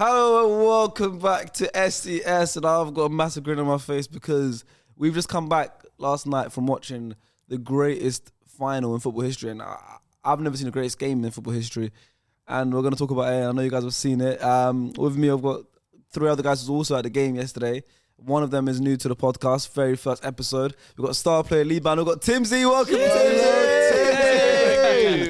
Hello and welcome back to SES, and I've got a massive grin on my face because we've just come back last night from watching the greatest final in football history, and I've never seen the greatest game in football history, and we're going to talk about it. I know you guys have seen it. With me, I've got three other guys who were also at the game yesterday. One of them is new to the podcast, very first episode. We've got star player Lee Ban. We've got Timsy. Welcome, Timsy.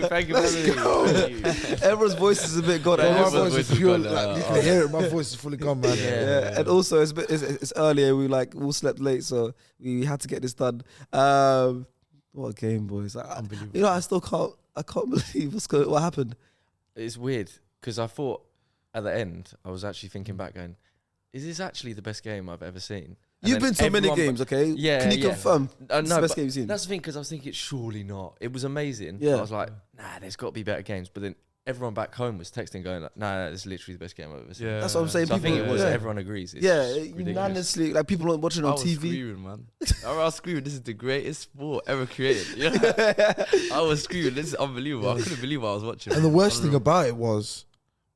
Thank you. Everyone's voice is a bit gone. My voice is pure. You can hear it. My voice is fully gone, man. Yeah. And also it's earlier. We all slept late, so we had to get this done. What a game, boys! Unbelievable. You know, I can't believe what happened. It's weird because I thought at the end I was actually thinking back, going, "Is this actually the best game I've ever seen?" And you've been to many games, okay? Yeah. Can you confirm? It's the best game you've seen. That's the thing, because I was thinking, surely not. It was amazing. Yeah. I was like, nah, there's got to be better games. But then everyone back home was texting, going, like, nah, this is literally the best game I've ever seen. Yeah. That's what I'm saying. So people, I think it was. Everyone agrees. It's unanimously, like people aren't watching on TV. Screaming, man. I was screaming, this is the greatest sport ever created. You know? I was screaming, this is unbelievable. I couldn't believe what I was watching. And the worst thing about it was,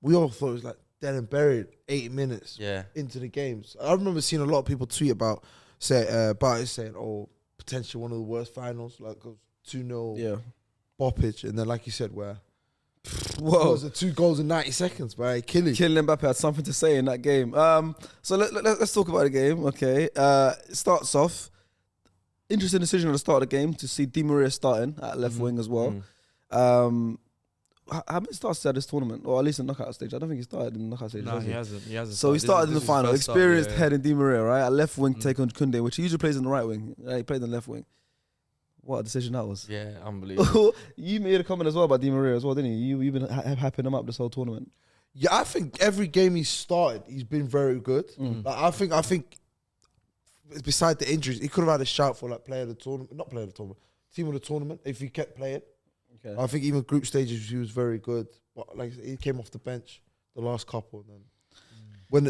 we all thought it was like dead and buried 80 minutes into the games. I remember seeing a lot of people tweet about it saying, oh, potentially one of the worst finals, like 2-0 boppage. And then, like you said, where was it 2 goals in 90 seconds by Kylian Mbappe had something to say in that game. So let's talk about the game, okay? It starts off, interesting decision at the start of the game to see Di Maria starting at left wing as well. How many starts at this tournament, or at least in the knockout stage? I don't think he started in the knockout stage. No, he hasn't. So he started in the final. Experienced head in Di Maria, right? At left wing, take on Koundé, which he usually plays in the right wing. He played in the left wing. What a decision that was. Yeah, unbelievable. You made a comment as well about Di Maria as well, didn't you? You've been hyping him up this whole tournament. Yeah, I think every game he's started, he's been very good. Like, I think beside the injuries, he could have had a shout for like player of the tournament, not player of the tournament, team of the tournament if he kept playing. Okay. I think even group stages he was very good, but like he came off the bench the last couple, and then when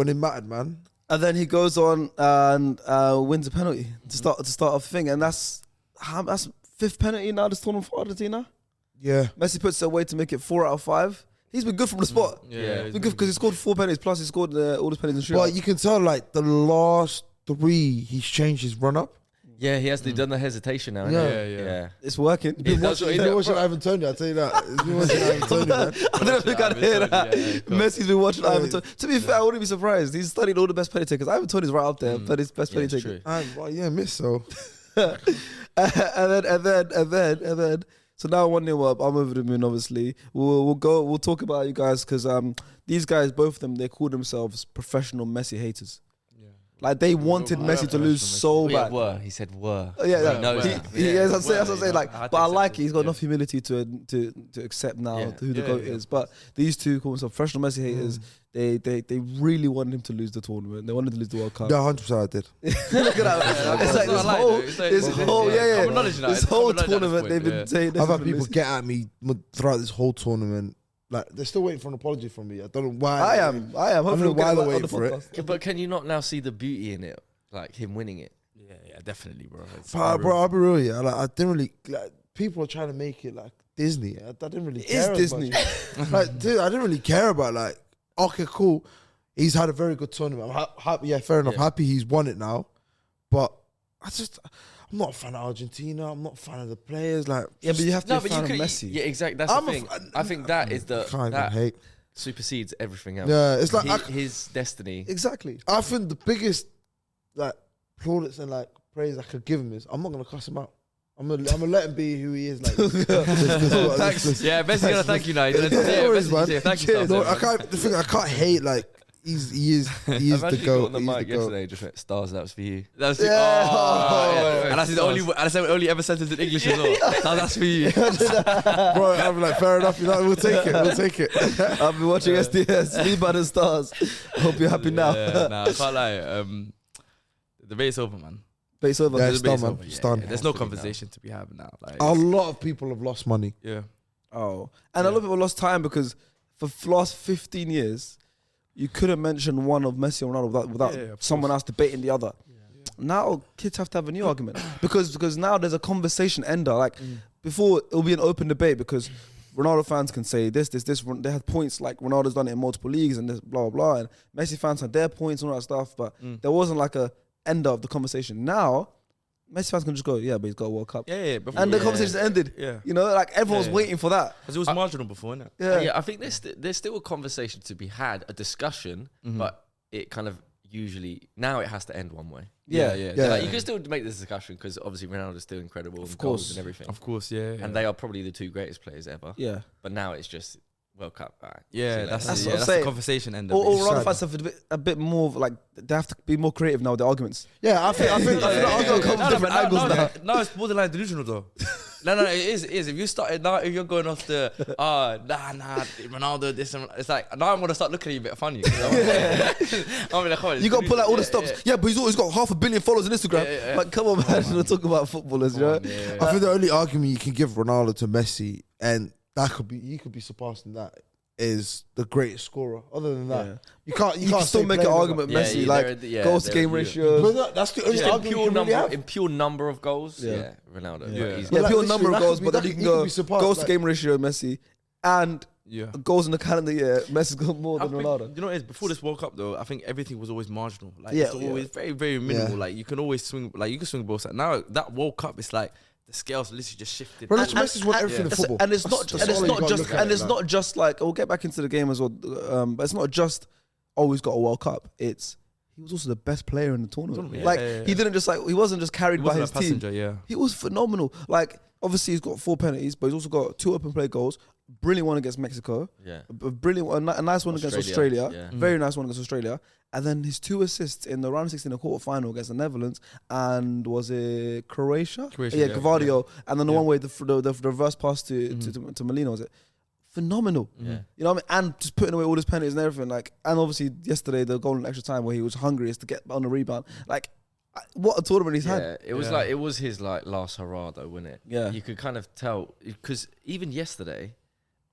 it mattered, man. And then he goes on and wins a penalty to start off the thing, and that's 5th penalty now this tournament for Argentina. Yeah, Messi puts it away to make it 4 out of 5. He's been good from the spot. Yeah, he's been good because he scored 4 penalties plus he scored all the penalties in shootout. But you can tell like the last 3 he's changed his run up. Yeah, he has done the hesitation now. Yeah. It's working. He's been watching Ivan Toney, I'll tell you that. He's been watching Ivan Toney, man. I don't think I'd hear that. Messi's been watching Ivan Toney. To be fair, I wouldn't be surprised. He's studied all the best penalty takers. Ivan Toney's right up there, but his best penalty taker. Miss so. and then. So now 1-0 up. I'm over the moon. Obviously, we'll talk about you guys because these guys, both of them, they call themselves professional Messi haters. Like they wanted Messi to lose so bad. He said were. Yeah. That's what I'm saying. Like, but I like it. He's got enough humility to accept now who the GOAT is. But these two call themselves professional Messi haters. They really wanted him to lose the tournament. They wanted to lose the World Cup. No, 100% I did. Look at that. It's like this whole tournament they've been saying. I've had people get at me throughout this whole tournament. Like they're still waiting for an apology from me. I don't know why. I am. I don't know why they're waiting for it. But can you not now see the beauty in it, like him winning it? Yeah, definitely, bro. Bro, I'll be real. Yeah, like I didn't really. Like, people are trying to make it like Disney. I didn't really care. It's Disney. Like, dude, I didn't really care about like. Okay, cool. He's had a very good tournament. I'm happy. Yeah, fair enough. Happy he's won it now. But I'm not a fan of Argentina. I'm not a fan of the players. Like, but you have to be a fan of Messi. Yeah, exactly. That's the thing. I think that is that supersedes everything else. Yeah, it's like his destiny. Exactly. I think the biggest like plaudits and like praise I could give him is I'm not gonna cuss him out. I'm gonna let him be who he is. Like, thanks. Yeah, Messi's gonna thank you now. Thank you. No, I can't hate like. He is the GOAT. On the mic yesterday, just went, "Stars, that was for you." That was and that's the only ever sentence in English as well. That's for you, bro. I'm like, fair enough. You know, we'll take it. I've been watching SDS, Lead by the Stars. Hope you're happy now. Nah, I can't lie. The debate's over, man. Debate's over. Yeah, it's done, man. It's done. There's no conversation to be had now. Like, a lot of people have lost money. Yeah. Oh, and a lot of people lost time because for the last 15 years. You couldn't mention one of Messi or Ronaldo without someone else debating the other. Now kids have to have a new argument because now there's a conversation ender. Like before, it'll be an open debate because Ronaldo fans can say this. They had points like Ronaldo's done it in multiple leagues and this blah, blah, blah. And Messi fans had their points and all that stuff, but there wasn't like a end of the conversation. Now, Messi fans can just go, yeah, but he's got a World Cup. Yeah. And the conversation ended. Yeah. You know, like everyone's waiting for that. Because it was marginal before, innit? Yeah. I think there's still a conversation to be had, a discussion, but it kind of usually now it has to end one way. Yeah. Like, you can still make this discussion because obviously Ronaldo's still incredible, of course, and everything. Of course, yeah. And they are probably the two greatest players ever. Yeah. But now it's just World Cup. All right, Yeah, that's That's what I'm the saying. conversation end. Or Ronaldo fans have a bit more like they have to be more creative now with their arguments. Yeah, I think I'll come from different angles now. No, it's borderline delusional though. No, it is. If you started now, if you're going off the Ronaldo, this and it's like now I'm gonna start looking at you a bit funny. You got to pull out all the stops. Yeah, but he's always got 500 million followers on Instagram. Like, come on, man. We're talking about footballers, you know? I think the only argument you can give Ronaldo to Messi, and he could be surpassed in that, is the greatest scorer. Other than that, you can't still make an argument, Messi, like goals to game ratio. That's the only Just in argument pure you can really number, have. in pure number of goals, Ronaldo. Yeah. He's Yeah, Like, pure literally, number of that goals, could but be- then you can he could go be surpassed, goals to like- game ratio, Messi, and goals in the calendar year. Messi's got more I than think, Ronaldo. you know what it is? Before this World Cup though, I think everything was always marginal. Like Yeah, it's always very, very minimal. Like you can always swing, like you can swing both sides. Now that World Cup, it's like the scales literally just shifted. Bro, Messi's won everything in football. And it's not, That's all you gotta look at, it's like. not just like we'll get back into the game as well. But it's not just he's got a World Cup. It's he was also the best player in the tournament. Yeah, Like yeah. he didn't just like he wasn't just carried He by wasn't his a team. passenger, yeah. He was phenomenal. Like obviously he's got 4 penalties, but he's also got 2 open play goals. Brilliant one against Mexico. Yeah. A brilliant one, a nice one against Australia. Yeah. Very nice one against Australia. And then his 2 assists in the round 16 the quarterfinal against the Netherlands and was it Croatia? Yeah, Gvardio. And then the one where the reverse pass to Molina, was it? Phenomenal. Yeah. You know what I mean? And just putting away all his penalties and everything. Like, and obviously yesterday the goal in extra time where he was hungriest to get on the rebound. Like, what a tournament he's had. It was like it was his like last hurrah though, wasn't it? Yeah. You could kind of tell because even yesterday,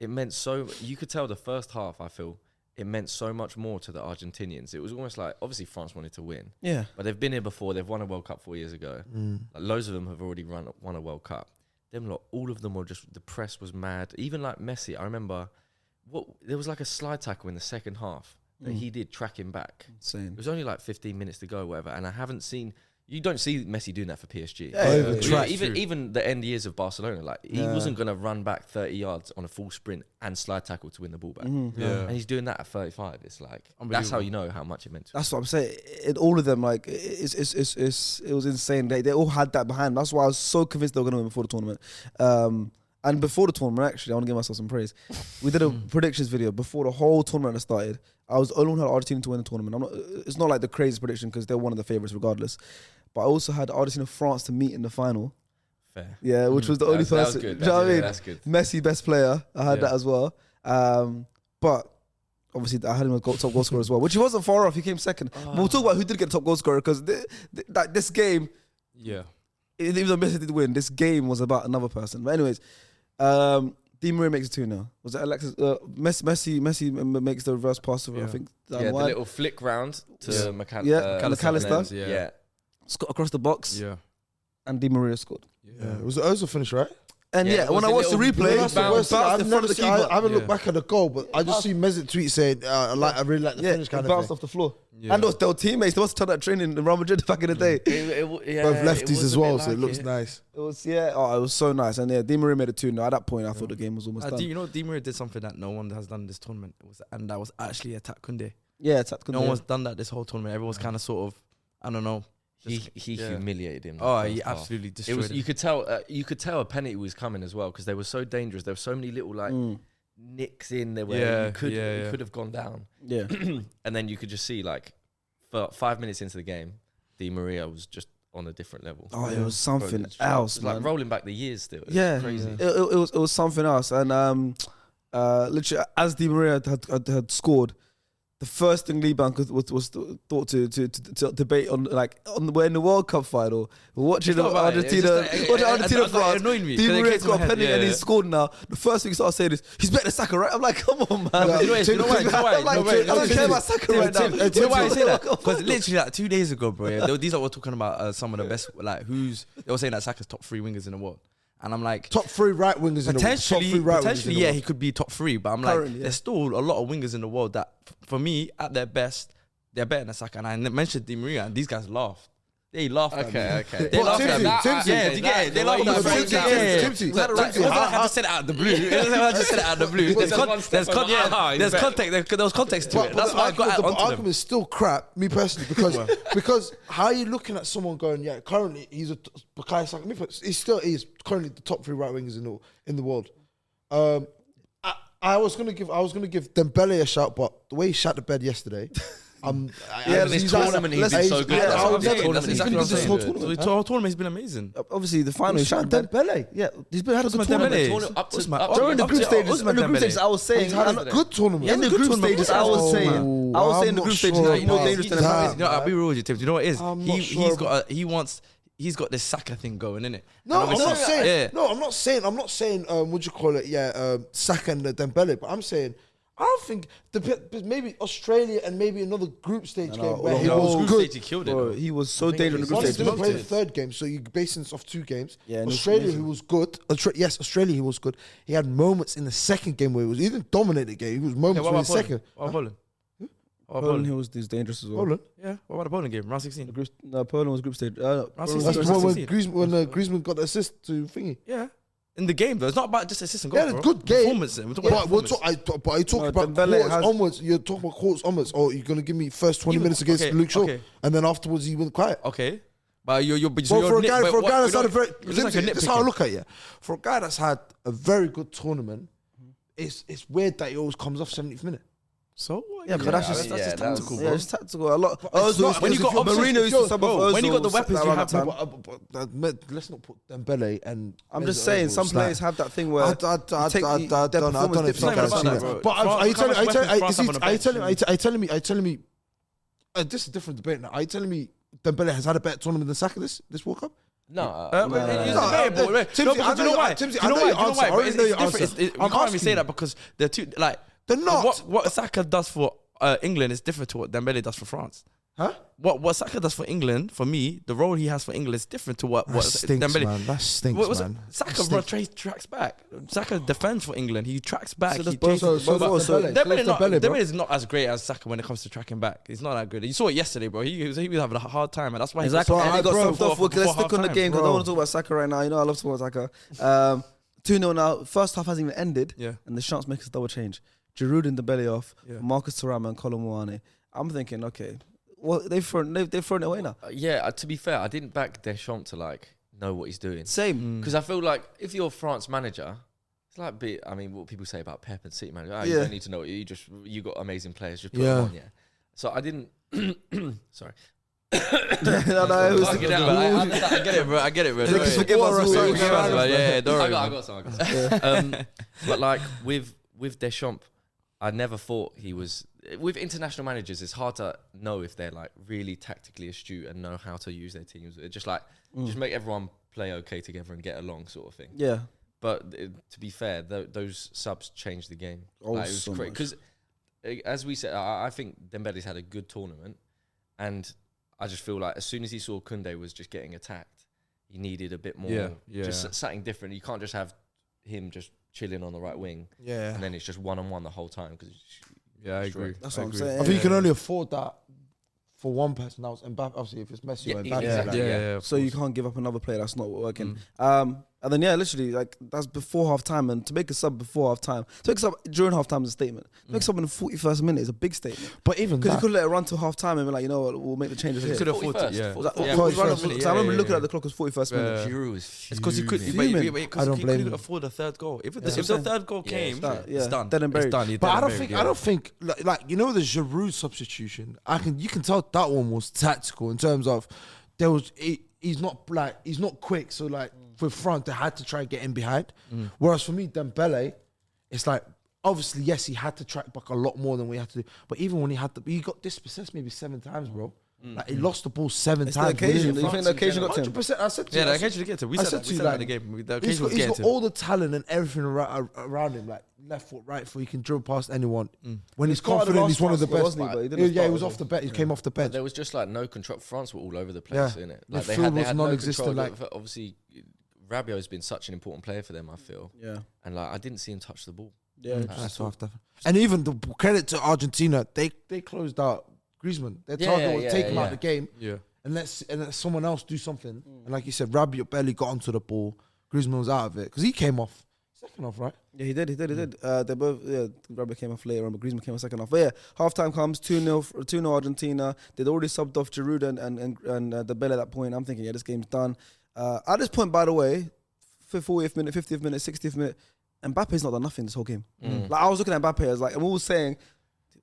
it meant so. You could tell the first half. I feel it meant so much more to the Argentinians. It was almost like obviously France wanted to win, Yeah. but they've been here before. They've won a World Cup 4 years ago. Like, loads of them have already won a World Cup. Them lot, all of them were just the press was mad. Even like Messi, I remember there was like a slide tackle in the second half that he did tracking back. Insane. It was only like 15 minutes to go, whatever, and I haven't seen. You don't see Messi doing that for PSG. Even the end years of Barcelona, like he wasn't gonna run back 30 yards on a full sprint and slide tackle to win the ball back. Yeah. And he's doing that at 35. It's like that's how you know how much it meant to him. That's what I'm saying. In all of them, like it was insane. They all had that behind. That's why I was so convinced they were going to win before the tournament. And before the tournament, actually, I want to give myself some praise. We did a predictions video before the whole tournament started. I was the only one who had Argentina to win the tournament. It's not like the craziest prediction because they're one of the favorites regardless. But I also had Argentina France to meet in the final. Fair. Yeah, which was the only person. That was good. Do you know what I mean? That's good. Messi, best player. I had that as well. But obviously, I had him as top goal scorer as well, which he wasn't far off. He came second. But we'll talk about who did get top goal scorer because this game, even though Messi did win, this game was about another person. But anyways, Di Maria makes it 2-0. Was it Alexis? Messi makes the reverse pass over, I think. The little flick round to McAllister. Yeah. Scott across the box. Yeah. And Di Maria scored. Yeah. It was the Ozil finish, right? And when I watched the replay, That's the worst thing. bounced in front of the keeper. I haven't looked back at the goal, but I just see Mesut tweet saying, I really like the finish kind it of bounced thing. off the floor. And they were teammates. They must have done that training in Real Madrid back in the day. Both lefties as well, so it looks nice. It was it was so nice. And Di Maria made it 2-0. At that point, I thought the game was almost done. You know, Di Maria did something that no one has done this tournament. And that was actually attack Kunde. Yeah, attack Kunde. No one's done that this whole tournament. Everyone's kind of sort of, I don't know. He humiliated him. Oh, he absolutely destroyed him. You could tell a penalty was coming as well because they were so dangerous. There were so many little like nicks in there where you could have gone down. Yeah. And then you could just see like for 5 minutes into the game, Di Maria was just on a different level. Oh, it was something else, It was like rolling back the years still. It was crazy. It was something else. And literally, as Di Maria had scored, the first thing Liban was thought to debate on we're in the World Cup final, we're watching Argentina, France. Di Maria's got a penalty and he's scored now. The first thing he started saying is, he's better than Saka, right? I'm like, come on, man. You know why? I don't care about Saka right now. You know why I say that? Because literally like 2 days ago, bro, these are talking about some of the best, like they were saying that Saka's top 3 wingers in the world. And I'm like, top 3 right wingers in the world. potentially, yeah, he could be top 3. But I'm Currently, like, yeah. there's still a lot of wingers in the world that, for me, at their best, they're better than Saka. And I mentioned Di Maria, and these guys laughed. They laughed at me. Okay. They laughed at me. Timsy. Yeah, do you get it? They laughed at me. Timsy. It wasn't like I just said it out of the blue. It wasn't like I just said it out of the blue. There's context. There was context to it. That's why I got the onto them. argument is still crap, me personally, because how are you looking at someone going, yeah, currently he's a Bukayo Saka, he still is currently the top 3 right wingers in the world. I was gonna give Dembele a shout, but the way he shot the bed yesterday. This tournament he's been so good. That's exactly what I'm saying. tournament. The whole tournament has been amazing. Obviously, the final. He shot Dembele. Yeah, he's been had a good Usman tournament. Dembele. During the group stages, Usman in the group Dembele. stages, I was saying, He's had a good tournament. in the group stages, I was saying in the group stages, he's more dangerous than Damn. Mbappe. I'll be real with you, Tim. Do you know what it is? I'm not sure He's got this Saka thing going, innit? No, And I'm not obviously- saying. Yeah. No, I'm not saying. What you call it? Yeah, Saka and Dembele. But I'm saying, I don't think maybe Australia and maybe another group stage game where he was Group good. stage, he killed it. Bro, though. he was so dangerous in the Once group he didn't stages. play the 3rd game, so you're basing this off 2 games. Yeah, and Australia, he was good. Yes, Australia, he was good. He had moments in the 2nd game where he didn't dominate the game. He was moments in the second. What about Poland? Poland, he was dangerous as well. Poland. Yeah. What about the Poland game? Round 16. No, Poland was group stage. Round That's 16. the one when Griezmann got the assist to thingy. Yeah. In the game, though. It's not about just assist and goal, Yeah, it's bro. good game. Performance. We're talking about performance. But you talking about Dembele quarters has- onwards. You're talking about quarters onwards. Or you're gonna give me first 20 Even- minutes against okay, Luke Shaw, okay. and then afterwards he went quiet. Okay. But you're Well, for a guy that's had a very, it's like a that's how I nitpicking. look at it. For a guy that's had a very good tournament, it's weird that he always comes off 70th minute. So what? Yeah, but that's just tactical, Yeah, bro. it's tactical. A lot. it's not- when you got options, Mourinho used to sub bro, off when you got the Ozil weapons you around have, that time. Let's not put Dembele and. I'm just saying, some players have that thing where I don't know if performance you guys dips seen about that, that. bro. But are you telling me? This is a different debate now. Are you telling me Dembele has had a better tournament than Saka this World Cup? No. It's debatable. Timsy, No, I because know you know your- why? Timsy, Do I you know know why? your Do you know answer. why? I But already it's know your different. answer. We I'm can't even asking say you. that because they're two like. They're not. What Saka does for England is different to what Dembele does for France. Huh? What Saka does for England, for me, the role he has for England is different to what That stinks, Dembele. man. That stinks, man. Saka tracks back. Saka defends for England. He tracks back. So He that's chases- both- but both- so Dembele is not as great as Saka when it comes to tracking back. He's not that good. You saw it yesterday, bro. He was having a hard time, and that's why Exactly. he And he got bro, subbed off. Let's stick on the half-time. game because I Bro. don't want to talk about Saka right now. You know I love talking about Saka. 2-0 now. First half hasn't even ended. Yeah. And the chance makers double change. Giroud and Dembele off. Yeah. Marcus Thuram and Colin Mwane. I'm thinking, okay, well they've thrown it away now. Yeah, to be fair, I didn't back Deschamps to know what he's doing. Same. Because I feel like if you're France manager, it's like what people say about Pep and City manager. You Yeah. don't need to know. You got amazing players. Just put Yeah. them on. Yeah. So I didn't. Sorry. No, it was- I get it, bro. I get it, bro. They can forgive us all. Sorry, yeah, don't worry. I got some. But like with Deschamps, I never thought he was. With international managers, it's hard to know if they're like really tactically astute and know how to use their teams. It's just like just make everyone play okay together and get along, sort of thing. Yeah. But to be fair, those subs changed the game. Oh, It was so great much. because, as we said, I think Dembele's had a good tournament, and I just feel like as soon as he saw Koundé was just getting attacked, he needed a bit more, Yeah. just something different. You can't just have him just chilling on the right wing, Yeah. and then it's just 1-on-1 the whole time. Because Yeah, I agree. That's what I'm saying. I think you can only afford that for one person. That was Mbappe. Obviously, if it's Messi or Mbappe, exactly. Yeah. So you can't give up another player that's not working. And then literally like that's before half time, and to make a sub before half time, to make a sub during half time is a statement. To make a sub in the 41st minute is a big statement. But even Because you that, could let it run to half time and be like, you know what, we'll make the changes here. could afford to, yeah. Was that- Yeah. was run up- 41st so I remember looking yeah. at the clock, it was 41st minute. Yeah. Giroud was It's because he couldn't. Fuming. I don't He blame couldn't him. afford a third goal. If That's the what I'm third goal Yeah, came, it's done. Yeah. it's done. Dead and It's buried. done. You're but dead I and don't buried, think yeah. I don't think like you know the Giroud substitution. You can tell that one was tactical in terms of there was he's not quick. So like with front, they had to try and get in behind. Whereas for me, Dembele, it's like obviously yes, he had to track back a lot more than we had to do. But even when he got dispossessed maybe 7 times, bro. Like he lost the ball 7 It's the times. occasion. You think the occasion got to him? 100%. I said to Yeah, you, the I occasion to get to. We I said said that. to We you, said that like, in the game. The He's occasion was got getting to. all the talent and everything around him, like left foot, right foot. He can drill past anyone. When he's started confident, last he's one of the transfer, best. wasn't he? But he didn't Yeah, he start, was was off the bench. He came off the But bench. there was just like no control. France were all over the place, Yeah. innit? The Like they field had was no non-existent, control. like- Obviously, Rabiot's been such an important player for them, I feel. Yeah. And like I didn't see him touch the ball. Yeah. That's tough, definitely. And even the credit to Argentina, they closed out Griezmann. Their target was take him out of the game Yeah. and let someone else do something. And like you said, Rabiot barely got onto the ball. Griezmann was out of it because he came off second half, right? Yeah, he did. They both, Rabiot came off later on, but Griezmann came off second half. But yeah, halftime comes 2-0 Argentina. They'd already subbed off Giroud and Dembele at that point. I'm thinking, yeah, this game's done. At this point, by the way, 40th minute, 50th minute, 60th minute, Mbappe's not done nothing this whole game. Like I was looking at Mbappe, I was like, I'm always saying,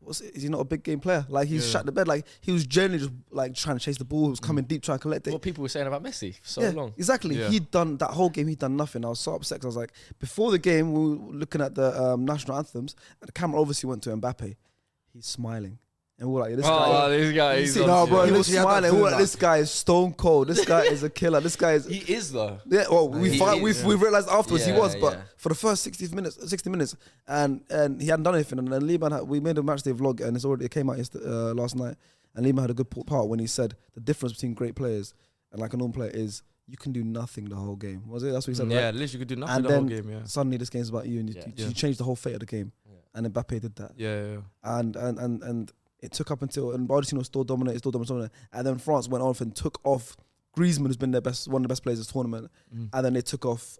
is he not a big game player? Like he's shut the bed. Like he was generally just like trying to chase the ball. He was coming deep, trying to collect it. What people were saying about Messi for so long. Exactly. Yeah. He'd done that whole game. He'd done nothing. I was so upset 'cause I was like, before the game, we were looking at the national anthems, and the camera obviously went to Mbappe. He's smiling, and we were like, this guy. This guy. He's No, bro, He was literally had that smiling. We feeling were like, this guy is stone cold. This guy is a killer. This guy is. He is though. Yeah, well, we realized afterwards he Yeah, was, but yeah. for the first 60 minutes, and he hadn't done anything. And then Liban, we made a matchday vlog, and it came out last night. And Liban had a good part when he said the difference between great players and like a normal player is you can do nothing the whole game. Was it? That's what he said. Yeah, right? at least you could do nothing And the whole then game. Yeah. suddenly this game's about you, and Yeah. you changed the whole fate of the game. Yeah. And Mbappe did that. Yeah. And it took up until Argentina was still dominated, and then France went off and took off Griezmann, who's been one of the best players this tournament, and then they took off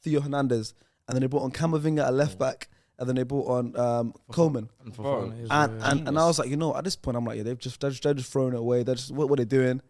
Theo Hernandez, and then they brought on Camavinga at left back, and then they brought on Coleman, And Bro, Fofana, and I was like, at this point, I'm like, yeah, they're just throwing it away. They're just what are they doing?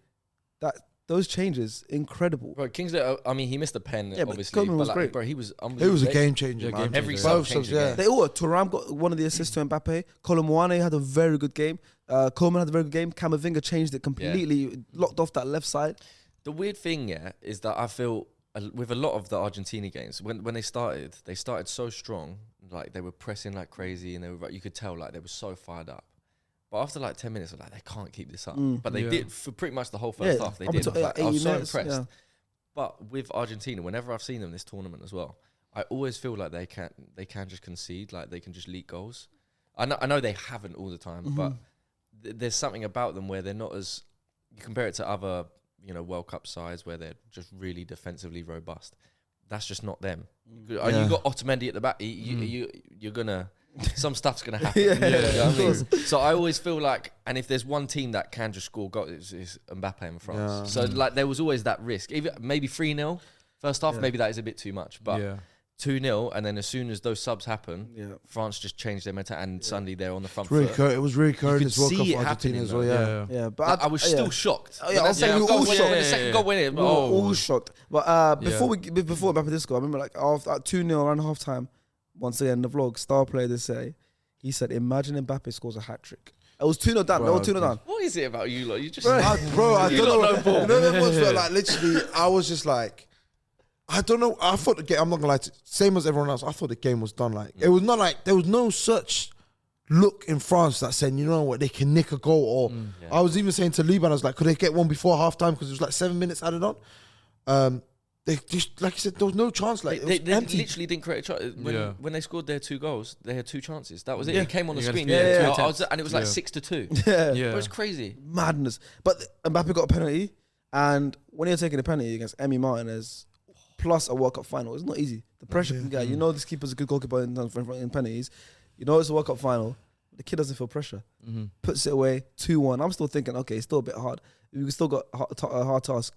Those changes, incredible. Bro, Kingsley, I mean, he missed a pen, Yeah, but obviously. Coleman was like, great. Bro, he was It unbelievable. was a game changer, Yeah, man. game Every changer. sub Both changed subs, the yeah. game. They all. Thuram got one of the assists to Mbappe. Colomboane had a very good game. Coleman had a very good game. Camavinga changed it completely, locked off that left side. The weird thing, is that I feel with a lot of the Argentina games, when they started so strong, like they were pressing like crazy, and you could tell like they were so fired up. But after like 10 minutes, I was like, they can't keep this up. But they did for pretty much the whole first half. They up did. until, Like, I was 80 so minutes, impressed. yeah. But with Argentina, whenever I've seen them this tournament as well, I always feel like they can just concede, like they can just leak goals. I know they haven't all the time, but there's something about them where they're not as. You compare it to other, World Cup sides where they're just really defensively robust. That's just not them. You got Otamendi at the back. You're gonna. Some stuff's gonna happen. You know what I mean? So I always feel like, and if there's one team that can just score goals, it's Mbappe and France. So like there was always that risk. Even maybe 3-0 first half, maybe that is a bit too much. But 2-0, and then as soon as those subs happen, France just changed their mentality, and suddenly they're on the front foot. It was really encouraging as World see Cup it for Argentina happening, as well. though. Yeah. But I was still shocked. Oh, yeah, When I was saying we were all shocked. When the second goal went in, We were all shocked. But before Mbappe did score, I remember like after 2-0 around half time, once again the vlog, star player did say, he said, imagine Mbappe scores a hat-trick. It was 2-0 down. They were 2-0 down. What is it about you lot? You just I don't know. You know that was Yeah. like literally. I was just like, I don't know. I thought the game. I'm not gonna lie. Same as everyone else. I thought the game was done. Like it was not like there was no such look in France that said, you know what, they can nick a goal. Or I was even saying to Liban, I was like, could they get one before halftime because it was like 7 minutes added on. They just, like you said, there was no chance. Like They it was empty. literally didn't create a chance. When they scored their 2 goals, they had 2 chances. That was it. Yeah. It came on the screen. Yeah. And it was like 6-2. Yeah. It was crazy. Madness. But Mbappe got a penalty, and when you're taking a penalty against Emi Martinez, plus a World Cup final, it's not easy. The pressure can get. You know this keeper's a good goalkeeper in penalties. You know it's a World Cup final. The kid doesn't feel pressure. Puts it away, 2-1. I'm still thinking, okay, it's still a bit hard. We still got a hard task.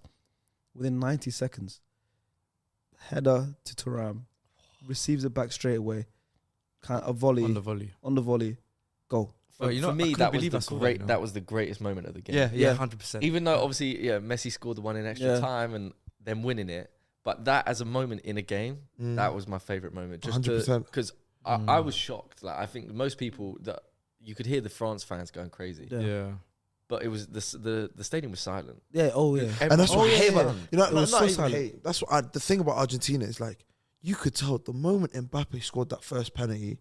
Within 90 seconds, header to Thuram, receives it back straight away. Kind of a volley. On the volley. Goal. For I me, couldn't that believe I was saw great. that, That was the greatest moment of the game. Yeah, 100%. Even though obviously, Messi scored the one in extra time and them winning it, but that as a moment in a game, that was my favorite moment. Just 100%. Because I was shocked. Like I think most people that you could hear the France fans going crazy. Yeah. But it was the stadium was silent. Yeah, oh yeah. And that's what I hate about you know. It was Not so even silent. hate. That's what the thing about Argentina is like. You could tell the moment Mbappe scored that first penalty,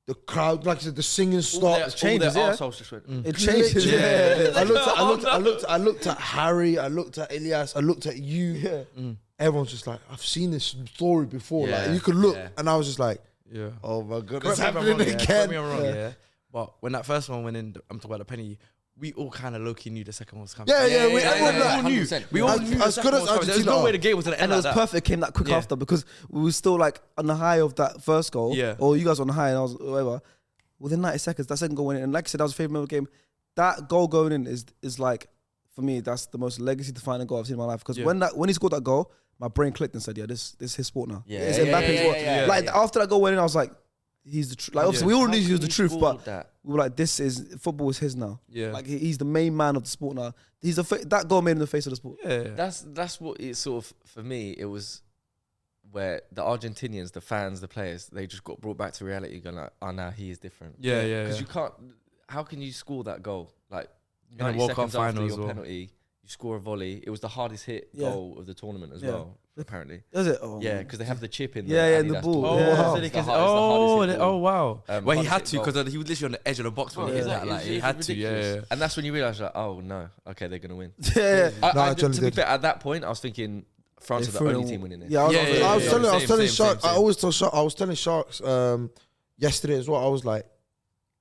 the crowd, like I said, the singing stopped. changes, All yeah. their arseholes just went. It changes. Yeah. I looked at Harry. I looked at Elias. I looked at you. Yeah. Everyone's just like, I've seen this story before. Yeah. Like you could look, Yeah. and I was just like, Yeah. oh my god, Correct it's me if I'm happening wrong, again. Correct me if I'm wrong, yeah. But when that first one went in, I'm talking about the penny. we all kind of low-key knew the second one was coming. Yeah, Yeah, we yeah, everyone yeah, like, 100%. We all As- knew the as second good one as was coming. There's Argentina no way are. the game was going to end And it like was that. perfect. It came that quick Yeah. after because we were still like on the high of that first goal. Yeah. Or you guys were on the high and I was whatever. Within 90 seconds, that second goal went in. And like I said, that was a favorite game. That goal going in is like, for me, that's the most legacy-defining goal I've seen in my life. Because Yeah. when he scored that goal, my brain clicked and said, "Yeah, this is his sport now. Yeah, It's yeah, Mbappe's yeah, sport." yeah, yeah, Like yeah. after that goal went in, I was like, he's the truth. Like obviously, we all knew he was the truth, but we were like, this is football is his now. Yeah. Like he's the main man of the sport now. He's that goal made him the face of the sport. Yeah. That's what it sort of, for me, it was where the Argentinians, the fans, the players, they just got brought back to reality, going like, oh, now he is different. Yeah, yeah. Because you can't, how can you score that goal? Like, In a 90 World Cup seconds after final as your well. penalty, you score a volley. It was the hardest hit Yeah. goal of the tournament as Yeah. well, apparently. Is it? Oh, Yeah, because they have the chip in Yeah, yeah, in the Adidas ball. ball. Yeah. It's Wow. the Because- hardest- it's the hardest hit ball. wow. Um, Well, he had hardest to hit goal. because he was literally on the edge of the box when Oh, he hit yeah. that. Like, It's he had to. ridiculous. Yeah. And that's when you realise, like, oh no, okay, they're gonna win. yeah. No, I To generally be did. fair, at that point, I was thinking France They are the threw it only all- team winning it. Yeah, I was, Yeah, I was- yeah, I was yeah, telling, I was same, telling same, Sharks. same, I same. always tell Sharks. I was telling Sharks yesterday as well. I was like,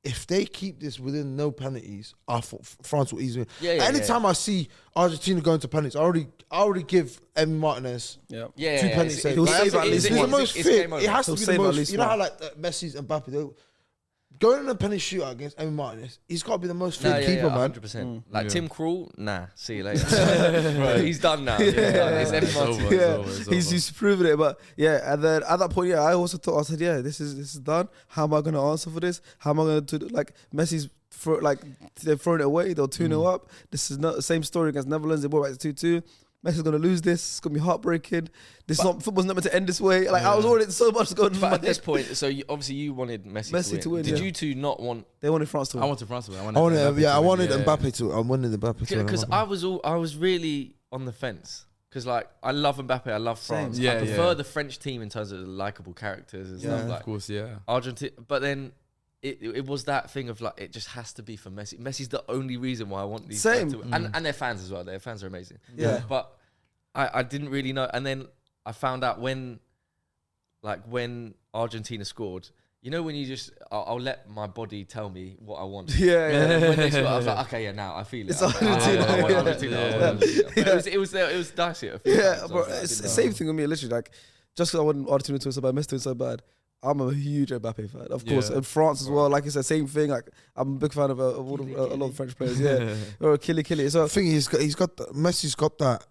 if they keep this within no penalties, I thought France will easily. Yeah, yeah, Anytime I see Argentina going to penalties, I already give Emi Martinez Yeah. Yeah, two yeah, penalty it's- saves. he'll Like, save at he's least the one. most It's fit. game over. It has to He'll be the save at most. least You know how one. like Messi's and Mbappe. Going in a penalty shootout against Emi Martinez, he's got to be the most fit Nah, yeah, keeper, yeah, man. 100%. Like Yeah. Tim Krul, nah, see you later. Bro, he's done now. He's done. It's Emi It's Martinez. over. Yeah, he's proven it. But yeah, and then at that point, yeah, I also thought, I said, yeah, this is done. How am I going to answer for this? How am I going to do, like, Messi's they're throwing it away, they'll 2-0 up. This is not the same story against Netherlands. They brought back to 2-2. Messi's going to lose this. It's going to be heartbreaking. Football's not meant to end this way. Like, I was already so much going But on. at this point, so obviously you wanted Messi to win. Did yeah. you two not want? They wanted France to win. I wanted France to win. I wanted Mbappe to win. Mbappe to. I wanted Mbappe to. win. Because I was really on the fence. Because like I love Mbappe, I love France. Yeah, I prefer yeah. the French team in terms of the likable characters and Yeah. stuff like Of course, yeah. Argentina. But then it was that thing of like it just has to be for Messi. Messi's the only reason why I want these Same. guys to, and their fans as well. Their fans are amazing. Yeah. But I didn't really know, and then I found out when Argentina scored. You know when you just I'll let my body tell me what I want. Yeah, yeah. And when they scored, I was like, okay, yeah, now I feel it. It's I was like, Argentina, I want yeah. Argentina, I want Argentina. But it was dicey. At a few Yeah, times, so I bro, was like, I it's didn't the know. same thing with me. Literally, like, just because I want Argentina to win so bad, Messi to win so bad, I'm a huge Mbappe fan, of course, Yeah. and France as well. Like you said, same thing. Like, I'm a big fan of all a lot of French players. Yeah, or Killy. So I think he's got Messi's got that,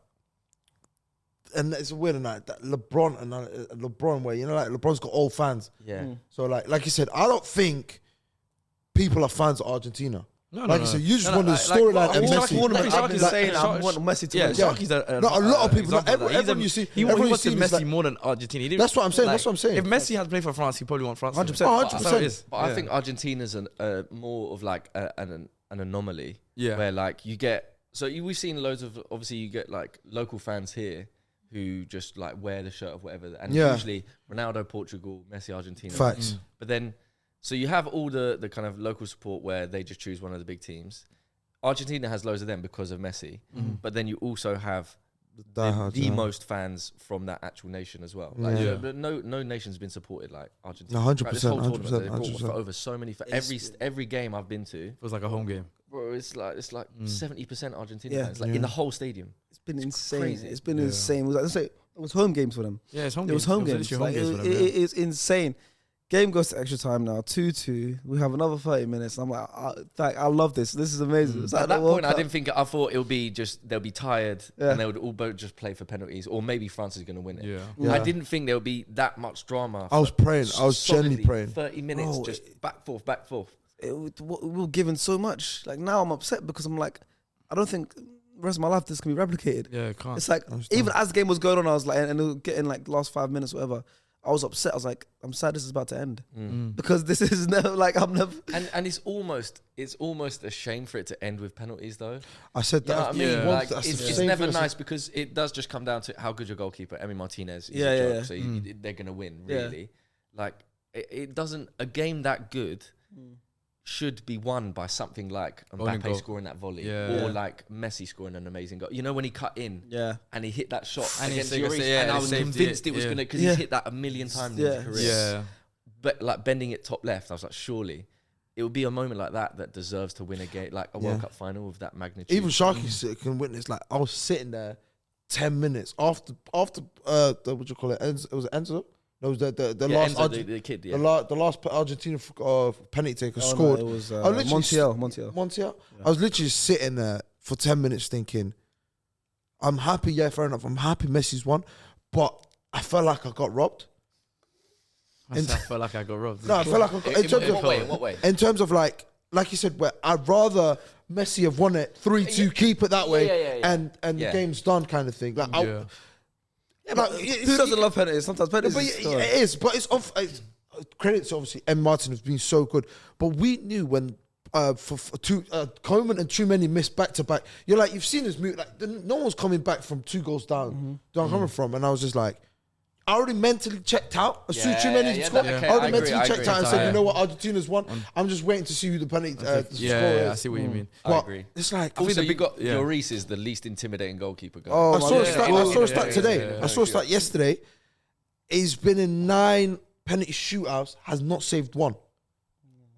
and it's weird and that LeBron way. You know, like LeBron's got all fans. Yeah. So like you said, I don't think people are fans of Argentina. No, Like you said, you just want the storyline and all Messi. tournament, Like, I've been Sharky's saying like- I want Messi to Yeah, win. Sharky's No, a lot of people- example of that. everyone you see- he everyone you wanted see is Messi like- more than Argentina. He didn't- That's what I'm saying. like, That's what I'm saying. If Messi had played for France, he probably want France. 100%. Oh, That's how it 100%. is. But I think Argentina's more of like an anomaly. Yeah. Where like you get we've seen loads of obviously you get like local fans here who just like wear the shirt of whatever, and Yeah. usually Ronaldo Portugal, Messi Argentina. Facts. But then so you have all the kind of local support where they just choose one of the big teams. Argentina has loads of them because of Messi, but then you also have the most fans from that actual nation as well. Like, Yeah. but no nation's been supported like Argentina. No, 100%, Throughout this whole tournament, 100%, they brought 100%. for over so many. For every game I've been to, It was like a home game. bro, it's like 70% Argentina Yeah. fans, like in the whole stadium. It's been insane. crazy. It's been insane. It was, let's say, it was home games for them. Yeah, it's home It was home games. literally Like, home games for them, it is insane. Game goes to extra time now, 2-2. We have another 30 minutes. I'm like, I love this. This is amazing. It's like At the that World point, I Cup. didn't think. I thought it would be just they'll be tired Yeah. and they would all both just play for penalties, or maybe France is going to win it. Yeah. Yeah. I didn't think there would be that much drama. I was praying. I was genuinely solidly praying. 30 minutes, Bro, just back forth, back forth. We were given so much. Like, now I'm upset because I'm like, I don't think the rest of my life this can be replicated. Yeah, it can't. It's like, even as the game was going on, I was like, and it was getting like last 5 minutes, whatever. I was upset. I was like, I'm sad this is about to end because this is never like I'm never. And it's almost a shame for it to end with penalties, though. I said You know that. what I mean? Yeah. Like, That's the it's same never thing I nice said- because it does just come down to how good your goalkeeper, Emi Martinez, is Yeah, a yeah, joke. yeah. So they're going to win, Yeah. really. Like, it doesn't, a game that good should be won by something like Own Mbappe goal. scoring that volley Yeah. or like Messi scoring an amazing goal. You know, when he cut in Yeah. and he hit that shot And he against saved- Lloris, yeah, and I he was saved convinced it, it was yeah. going to, because Yeah. he's hit that a million times in Yeah. his career. Yeah. But like bending it top left, I was like, surely. it would be a moment like that deserves to win a game, like a World Cup final of that magnitude. Even Sharky can witness. Like I was sitting there 10 minutes after the what you call it? It was Enzo. No, it was the last Enzo, the kid, the last Argentina penalty taker scored. No, it was Montiel. Yeah. I was literally just sitting there for 10 minutes thinking, I'm happy. Yeah, fair enough. I'm happy Messi's won, but I felt like I got robbed. I felt like I got robbed. No, I felt like I got, In what way? in terms of like you said, where I'd rather Messi have won it 3-2, keep it that way, and the game's done, kind of thing. Like, Who doesn't love penalties? Sometimes penalties. But it is. But it's credit to obviously Emi Martinez has been so good. But we knew when Coleman and Tchouameni missed back to back. You're like, you've seen this move. Like no one's coming back from 2 goals down. Do I'm coming from? And I was just like, I already mentally checked out. As soon as Tchouameni scored, I already mentally checked out and said, you know what, Argentina's won. I'm just waiting to see who the penalty score is. I see what you mean. I agree. It's like Also, you got Lloris is the least intimidating goalkeeper. Guy. I saw a stat today. I saw a stat yesterday. He's been in 9 penalty shootouts, has not saved one.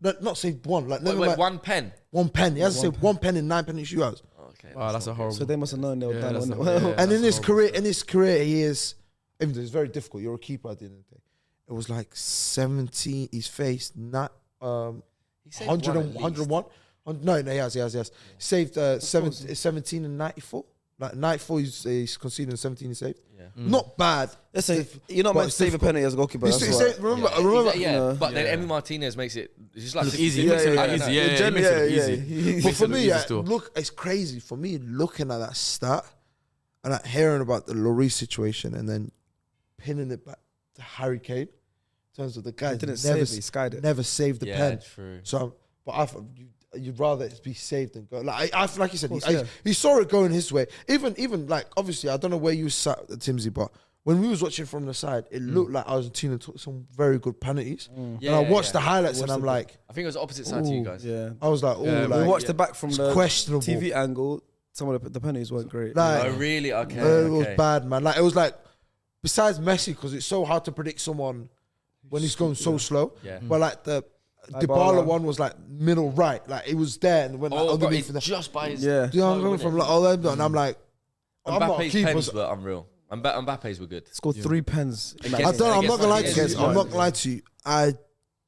Not saved one. Like never mind. One pen. One pen. He hasn't saved one pen in 9 penalty shootouts. Okay. Wow, that's a horrible. So they must have known they were done. And in his career, he is. Even though it's very difficult. You're a keeper at the end of the day. It was like 17. He's faced not 100 and 101. No, he has. Saved 17 and 94. Like 94, he's conceded 17 he saved. Yeah. Not bad. Listen, you're not meant to save a penalty as a goalkeeper. Remember. But then Emi Martinez makes it just like easy. But for me, look, it's crazy. For me, looking at that stat and like hearing about the Lloris situation and then pinning it back to Harry Kane in terms of the guy never saved the pen. True. So, but I thought you'd rather it be saved than go. Like like you said, he saw it going his way. Even like obviously, I don't know where you sat, Timsy, but when we was watching from the side, it looked like Argentina took some very good penalties. And I watched the highlights and I'm like, I think it was opposite side to you guys. Yeah, I was like, we watched it back from the questionable TV angle. Some of the penalties weren't great. Like, Oh really? Okay. it was bad, man. Like it was like. Besides Messi, because it's so hard to predict someone when he's going so slow. Yeah. But like the Dybala one was like middle right, like it was there and went underneath bro, just by his. Do you know what I'm coming from? Like all them, and I'm like, Mbappe's pens were unreal. Mbappe's were good. Scored 3 pens. I'm not gonna lie to you. I'm not gonna lie to you. I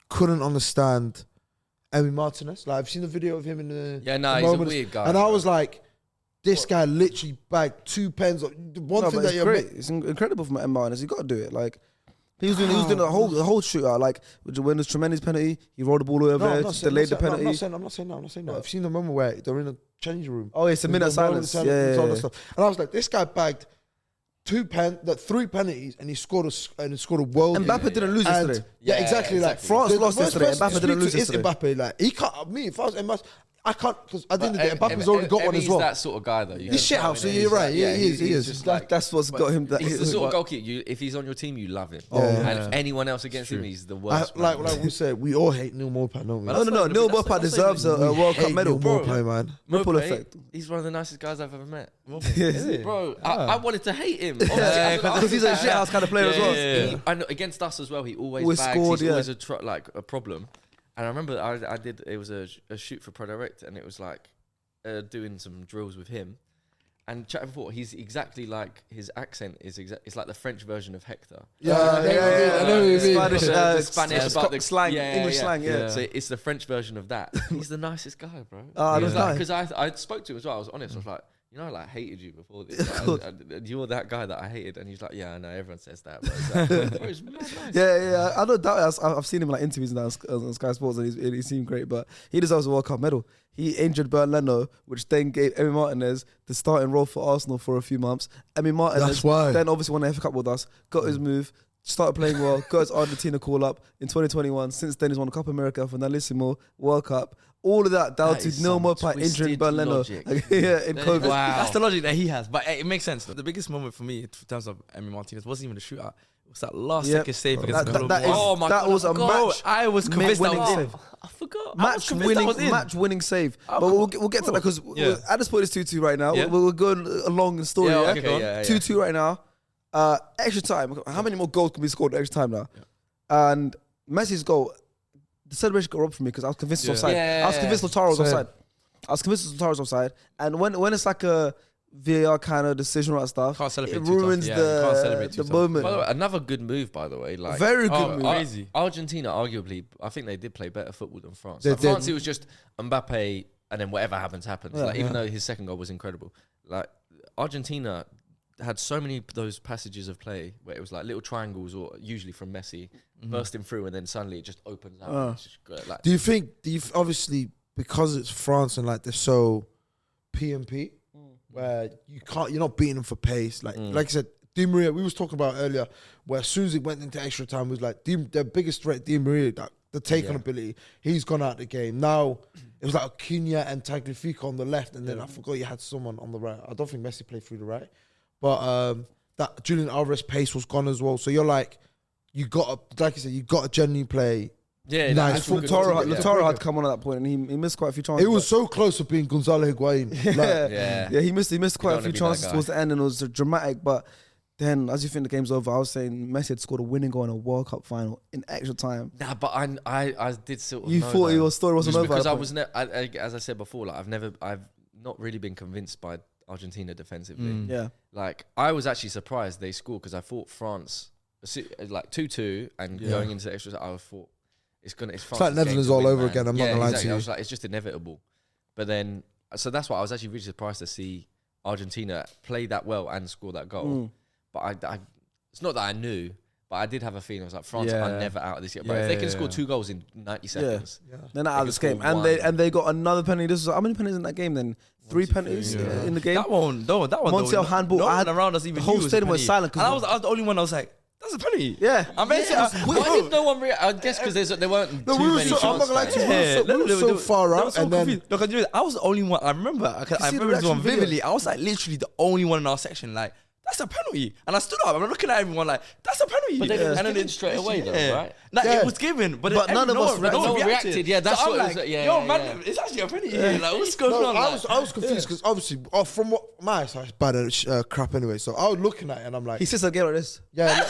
couldn't understand Emi Martinez. Like I've seen the video of him in the he's a weird guy. and I was like. This guy literally bagged 2 pens. One thing that you're great. It's incredible from Emi Martinez. He's got to do it. Like he was doing the whole shootout. Like when there's tremendous penalty, he rolled the ball over there, delayed the penalty. I'm not saying that. I've seen the moment where they're in a changing room. Oh, it's a minute of silence. And I was like, this guy bagged 3 penalties, and he scored a world. And Mbappe didn't lose yesterday. Yeah, exactly. Like France lost yesterday. Mbappe didn't lose yesterday. Mbappe, like he can't. Me, if I was Mbappe. I can't because I didn't. Mbappe's already got one as well. He's that sort of guy though. He's shithouse. So you're right. Yeah, he is. That's what's got him. He's the sort of goalkeeper. If he's on your team, you love him. And if anyone else against him, he's the worst. Like we said, we all hate Neil Maupay, don't we? No. Neil Maupay deserves a World Cup medal, bro. Man, ripple effect. He's one of the nicest guys I've ever met. Bro, I wanted to hate him because he's a shithouse kind of player as well. I know against us as well. He always bags. Scored. He's always a problem. And I remember I did. It was a shoot for Pro Direct, and it was like. Doing some drills with him, and chatting before, he's exactly like his accent is it's like the French version of Hector. I know what you mean. Spanish about the slang, English slang. Yeah. So it's the French version of that. He's the nicest guy, bro. Because I spoke to him as well. I was honest. I was like, you know, I like hated you before this. You were that guy that I hated, and he's like, yeah, I know, everyone says that. Bro, it's mad nice. Yeah. I don't doubt it. I've seen him in like interviews now on Sky Sports, and he seemed great. But he deserves a World Cup medal. He injured Bernd Leno, which then gave Emi Martinez the starting role for Arsenal for a few months. Emi Martinez then obviously won the FA Cup with us, got his move, started playing well, got his Argentina call up in 2021. Since then, he's won the Copa America, Finalissimo, World Cup. All of that down to Neil Maupay injuring Bernd Leno. In COVID. Wow. That's the logic that he has. But it makes sense. The biggest moment for me in terms of Emi Martinez wasn't even a shootout. It was that last second save against Colombia. That was a match. I was convinced that was save. I forgot. Match winning save. But we'll get to that because at this point it's 2-2 right now. We're going along the story. 2-2 right now. Extra time. How many more goals can be scored at extra time now? And Messi's goal, the celebration got robbed from me because I was convinced it was Yeah. offside. Yeah. I was convinced Lautaro was Same. offside. I was convinced Lautaro was offside. And when it's like a VAR kind of decision or stuff, Can't celebrate it too tough. ruins Yeah, you can't celebrate the too tough. moment. By the way, another good move, by the way. Like Very good move. Crazy. Argentina, arguably, I think they did play better football than France. They Like, did. France, it was just Mbappe, and then whatever happens, happens. Yeah. Like, even though his second goal was incredible, like Argentina had so many of those passages of play where it was like little triangles, or usually from Messi bursting through, and then suddenly it just opens out. It's just great. Like, Do you think obviously because it's France and like they're so P&P, where you're not beating them for pace. Like I said, Di Maria, we was talking about earlier, where as soon as it went into extra time, it was like their biggest threat, Di Maria, like, the take on ability, he's gone out the game. Now it was like Cunha and Tagliafico on the left, and then I forgot you had someone on the right. I don't think Messi played through the right, but that Julian Alvarez pace was gone as well. So you're like, you got to, like you said, you got to genuinely play. yeah, Nice actual good Lautaro football, Lautaro had come on at that point, and he missed quite a few chances. It was so close to being Gonzalo Higuain. Like, Yeah. He missed quite a don't few wanna be that chances guy. towards the end, and it was dramatic. But then, as you think the game's over, I was saying Messi had scored a winning goal in a World Cup final in extra time. Nah, but I did sort of. You know thought that. your story wasn't Just over. because at I that was, as I said before, like I've not really been convinced by Argentina defensively. point. Yeah, Like I was actually surprised they scored because I thought France, like 2-2 and going into extras, I thought it's It's France's like game Netherlands to all win, over man. again. I'm not Yeah, gonna lie exactly. to I you. was like, it's just inevitable. But then, so that's why I was actually really surprised to see Argentina play that well and score that goal. But I it's not that I knew, but I did have a feeling. I was like, France are never out of this yet. But if they can score 2 goals in 90 seconds, they're not out of can this game, score and one. they got another penalty. This was how many penalties in that game? Then 3 penalties in the game. That one. Montiel handball. No I one had- around us even the whole knew it was a stadium was penalty. silent 'cause And I was the only one. I was like, that's a penalty. Yeah. I mean, why did no one react? I guess because there weren't No, too we were many so, I'm not chances. gonna lie to you, we were so far out, and then Look, I was the only one. I remember. I see the remember this one reaction video? vividly. I was like literally the only one in our section. Like, that's a penalty. And I stood up. I'm looking at everyone like, that's a penalty. But then it was and given straight away though, right? Like, Yeah. it was given, but none of us no one reacted. Yeah, that's so what I'm it was. like, Yeah, yo, yeah, man, it's actually a penalty here. Like, what's going No, on? I was confused because obviously, from what my eyesight's bad at crap anyway. So I was looking at it and I'm like, He sits again like this. yeah,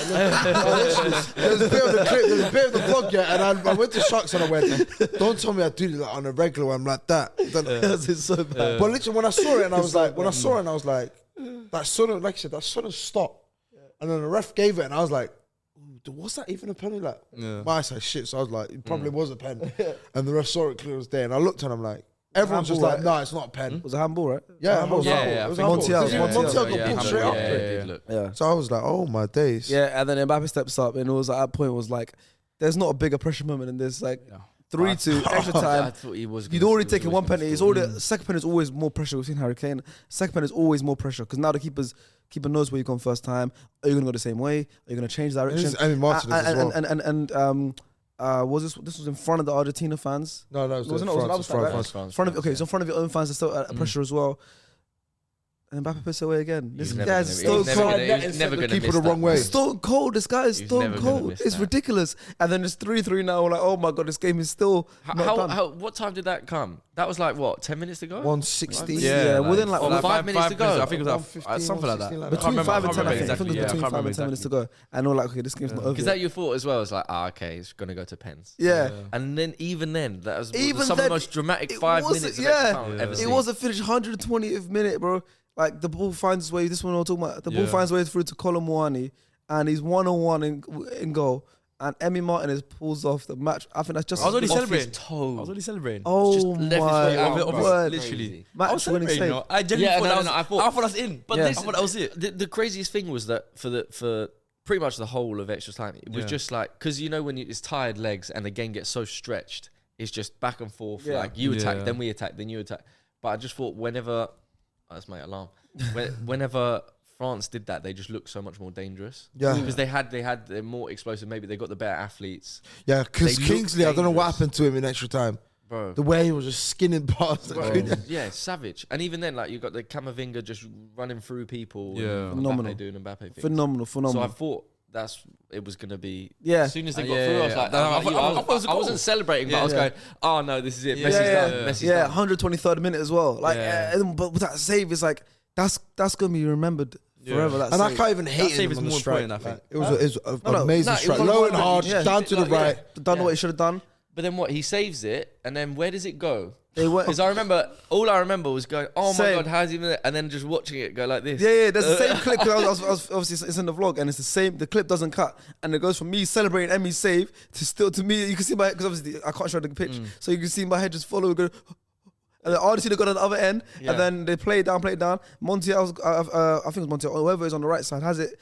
there's a bit of the clip, there's a bit of the vlog, yeah, and I went to Sharks and I went, don't tell me I do that on a regular one like that. It's so bad. But literally when I saw it and I was like, that sudden, like you said, that sudden stop. And then the ref gave it and I was like, what's that even a penalty? Like, my eyesight shit. So I was like, it probably was a pen. And the ref saw it clear as day. And I looked and I'm like, everyone's just handball, like, right? no, it's not a pen. It was a handball, right? Yeah, handball. Yeah, It was I handball. think Because Montiel. Montiel got pulled straight up. Yeah. Yeah. So I was like, oh my days. Yeah, and then Mbappe steps up, and it was at that point was like, there's not a bigger pressure moment than this. Like 3-2 extra I time. thought he was. You'd already taken one penalty. It's already second penalty is always more pressure. We've seen Harry Kane. Second penalty is always more pressure because now the keeper knows where you've gone first time. Are you gonna go the same way? Are you gonna change direction? This is Emi Martinez as well. Was this was in front of the Argentina fans? No, it was Was it not? It was another side, right? France. In front of okay, so in front of your own fans, there's still pressure as well. And Mbappe puts it away again. This He was guy's never stone gonna- cold. he was never going to keeper miss the that. wrong way. Stone cold. This guy is He was stone never gonna cold. miss It's that. ridiculous. And then it's 3-3 now. We're like, oh my god, this game is still not done. What time did that come? That was like what, 10 minutes to go? 160. Yeah, within like Oh, 5 minutes to go. I think it was 115, something like that. 116 like between can't 5 and 10. I remember think it was exactly. between Yeah, I 5 and can't 10 minutes to go. And we're like, okay, this game's not over. Because yet. that you thought as well. It's like, okay, it's going to go to pens. Yeah. And then even then, that was Even some of then, the most dramatic it 5 wasn't- minutes of yeah. extra time I've ever It seen. was a finish 120th minute, bro. Like the ball finds its way. This one we're talking about. The ball Yeah. finds its way through to Colomwani, and he's 1-on-1 in goal. And Emi Martinez pulls off the match. I think that's just. I was already Off his celebrating. toe. I was already celebrating. Oh Just left his my way out, bro. word! Literally. Match I was winning celebrating. save. No. I genuinely Yeah, thought no, that was. no, I I thought- thought that's in. But Yeah. I thought that was it. The craziest thing was that for pretty much the whole of extra time, it was Yeah. just like, because you know when it's tired legs and the game gets so stretched, it's just back and forth. Yeah. Like you attack, Yeah. then we attack, then you attack. But I just thought whenever, that's my alarm. Whenever France did that, they just looked so much more dangerous. Yeah. Because they're more explosive. Maybe they got the better athletes, Yeah, because They look Kingsley, I don't know what dangerous. happened to him in extra time. bro. The way he was just skinning past. Bro, yeah, savage. And even then, like you got the Camavinga just running through people. Yeah. and Phenomenal. Mbappe doing Mbappe things. Phenomenal. So I thought it was gonna be. Yeah. As soon as they got Yeah, through, I was yeah. like, No, I was I thought it was a I wasn't goal. celebrating, but I was Yeah. going, oh no, this is it. Yeah, Messi's yeah, done. yeah. Messi's Yeah, done. 123rd minute as well. Like, Yeah. but with that save, it's like that's gonna be remembered forever. That And I save. can't even hate save him is on the more strike. important, I think. It was an No, amazing no, it strike. was Low one and of hard, them. down to the right. Done what he should have done. But then what? He saves it, and then where does it go? They went. Because all I remember was going, oh my Same. God, how's he even there? And then just watching it go like this. Yeah, there's the same clip. 'Cause I was obviously it's in the vlog, and it's the same. The clip doesn't cut, and it goes from me celebrating Emi's save to me. You can see my, because obviously I can't show the pitch, so you can see my head just follow. Go, and then Argentina got on the other end, and then they play it down. Montiel, I think it was Montiel, or whoever is on the right side, has it,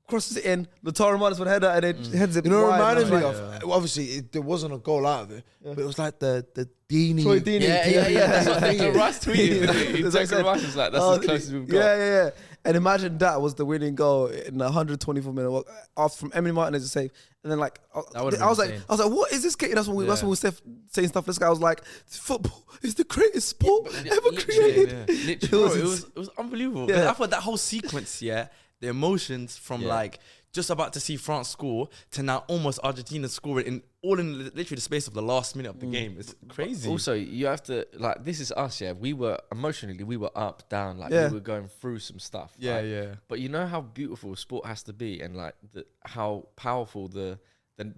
crosses it in. Lautaro Martinez would header, and it heads it. You know, it wide, reminded me like, of, obviously, there wasn't a goal out of it, but it was like the Dini. Troy Deeney. Yeah. That's what Rice tweeted. He That's what I texted said. Rice, was like, that's the closest we've got. Yeah. And imagine that was the winning goal in the 124-minute walk after from Emi Martinez save. And then like I would've was been like, insane. what is this game? That's when we were saying stuff. This guy was like, football is the greatest sport ever created. Literally. It was unbelievable. Yeah. Yeah. I thought that whole sequence, the emotions from like just about to see France score to now almost Argentina score it in literally the space of the last minute of the game. It's crazy. Also, you have to, like, this is us, we were emotionally, we were up, down, like, Yeah. we were going through some stuff. Yeah, right? yeah. But you know how beautiful sport has to be, and like how powerful the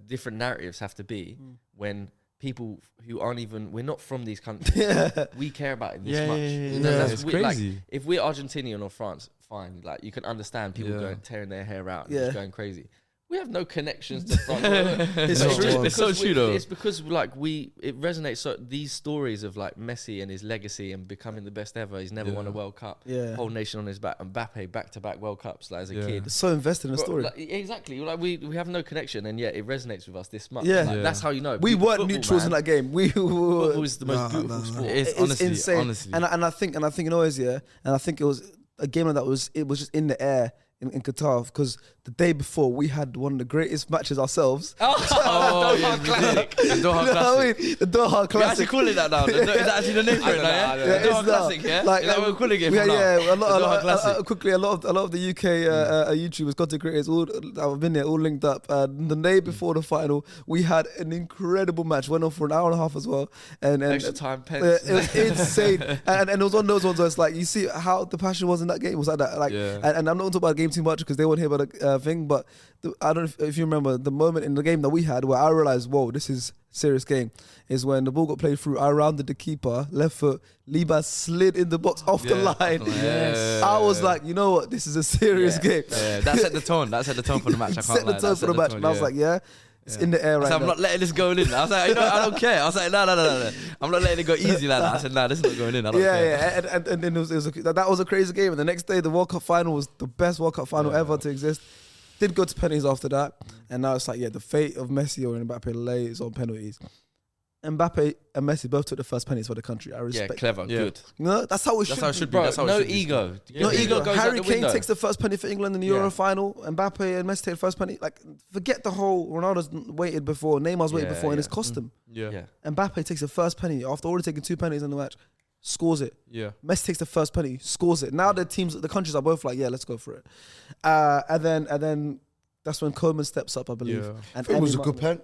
different narratives have to be when people who aren't even, we're not from these countries, we care about it this much. You know, It's weird. Like, crazy. if we're Argentinian or France, fine, like you can understand people going tearing their hair out and just going crazy. We have no connections to France. It's so true though. It's because like it resonates. So these stories of like Messi and his legacy and becoming the best ever. He's never won a World Cup. Yeah. Whole nation on his back. Mbappe back-to-back World Cups like as a kid. It's so invested in the Bro, story. like, exactly. Like we have no connection, and yet it resonates with us this much. Yeah. Like, that's how you know. We weren't Football, neutrals in man. that game. We Football were. is the most beautiful sport. It's It's insane. honestly. And I think you know and I think it was a game like that was just in the air in Qatar, because the day before we had one of the greatest matches ourselves. Oh, yeah, classic. The Doha You know what I Classic. mean? The Doha We actually Classic. call it that now. Is that actually the name for it now? Yeah, Yeah, The it's Doha now. Classic. Yeah, Like, is that what we're calling it We from had, now? yeah, The Doha Classic. quickly, a lot of the UK YouTubers, content creators, all that have been there, all linked up. The day before the final, we had an incredible match. Went on for an hour and a half as well, and Extra time, pens. it was insane. and it was one of those ones where it's like you see how the passion was in that game. It was like that, like, and I'm not talking about the game too much because they weren't here about the thing, but I don't know if you remember the moment in the game that we had where I realized, whoa, this is a serious game, is when the ball got played through. I rounded the keeper, left foot, Liba slid in the box off the line. Yes. I was like, you know what, this is a serious game. Yeah, that set the tone. That set the tone for the match. I can't Set the lie. tone That for set the match, and I was like, it's in the air right I said, I'm now. not letting this go in. I was like, you know, I don't care. I was like, no. I'm not letting it go easy like that. I said, this is not going in. I don't care. Yeah, and then that was a crazy game. And the next day, the World Cup final was the best World Cup final ever to exist. Did go to penalties after that, and now it's like, the fate of Messi or Mbappe lays on penalties. Mbappe and Messi both took the first penalties for the country. I respect. Clever, good. No, that's how it should. That's how it should be. Bro, That's how it no should be. ego. No ego. goes out Harry the Kane window. takes the first penalty for England in the Euro final. Mbappe and Messi take the first penalty. Like, forget the whole Ronaldo's waited before, Neymar's waited before, and it's cost him. Yeah. Mbappe takes the first penalty after already taking 2 penalties in the match, scores it. Yeah. Messi takes the first penalty, scores it. Now the countries are both like, let's go for it. And then that's when Koeman steps up, I believe. Yeah. And It was a Emi good pen.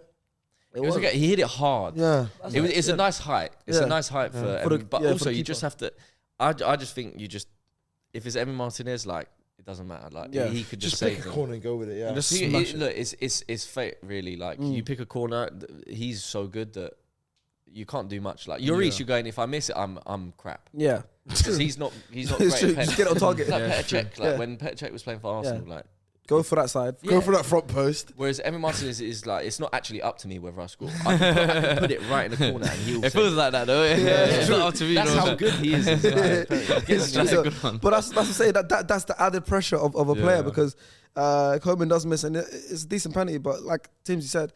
It was okay. He hit it hard. Yeah. It's a nice height. It's Yeah. a nice height For for, the- but for also the you keeper. just have to. I just think if it's Emi Martinez, like it doesn't matter. Like he could just pick save a them. corner and go with it. Yeah. Just He- smash it. look, it's fate really. Like you pick a corner, he's so good that you can't do much. Like Lloris, you're going. If I miss it, I'm crap. Yeah. Because he's not It's great true. at pen. Just get on target. Like Yeah, Petr Cech, Yeah. when Petr Cech was playing for Arsenal, like. Go for that side. Go for that front post. Whereas Emi Martinez is like, it's not actually up to me whether I score. I can put it right in the corner and he'll It save feels it. like that though. It's not up to me. That's no. how good he is. It's That's a good one. But that's to say that's the added pressure of a player, Yeah. because Koeman does miss, and it's a decent penalty. But like Timsy said,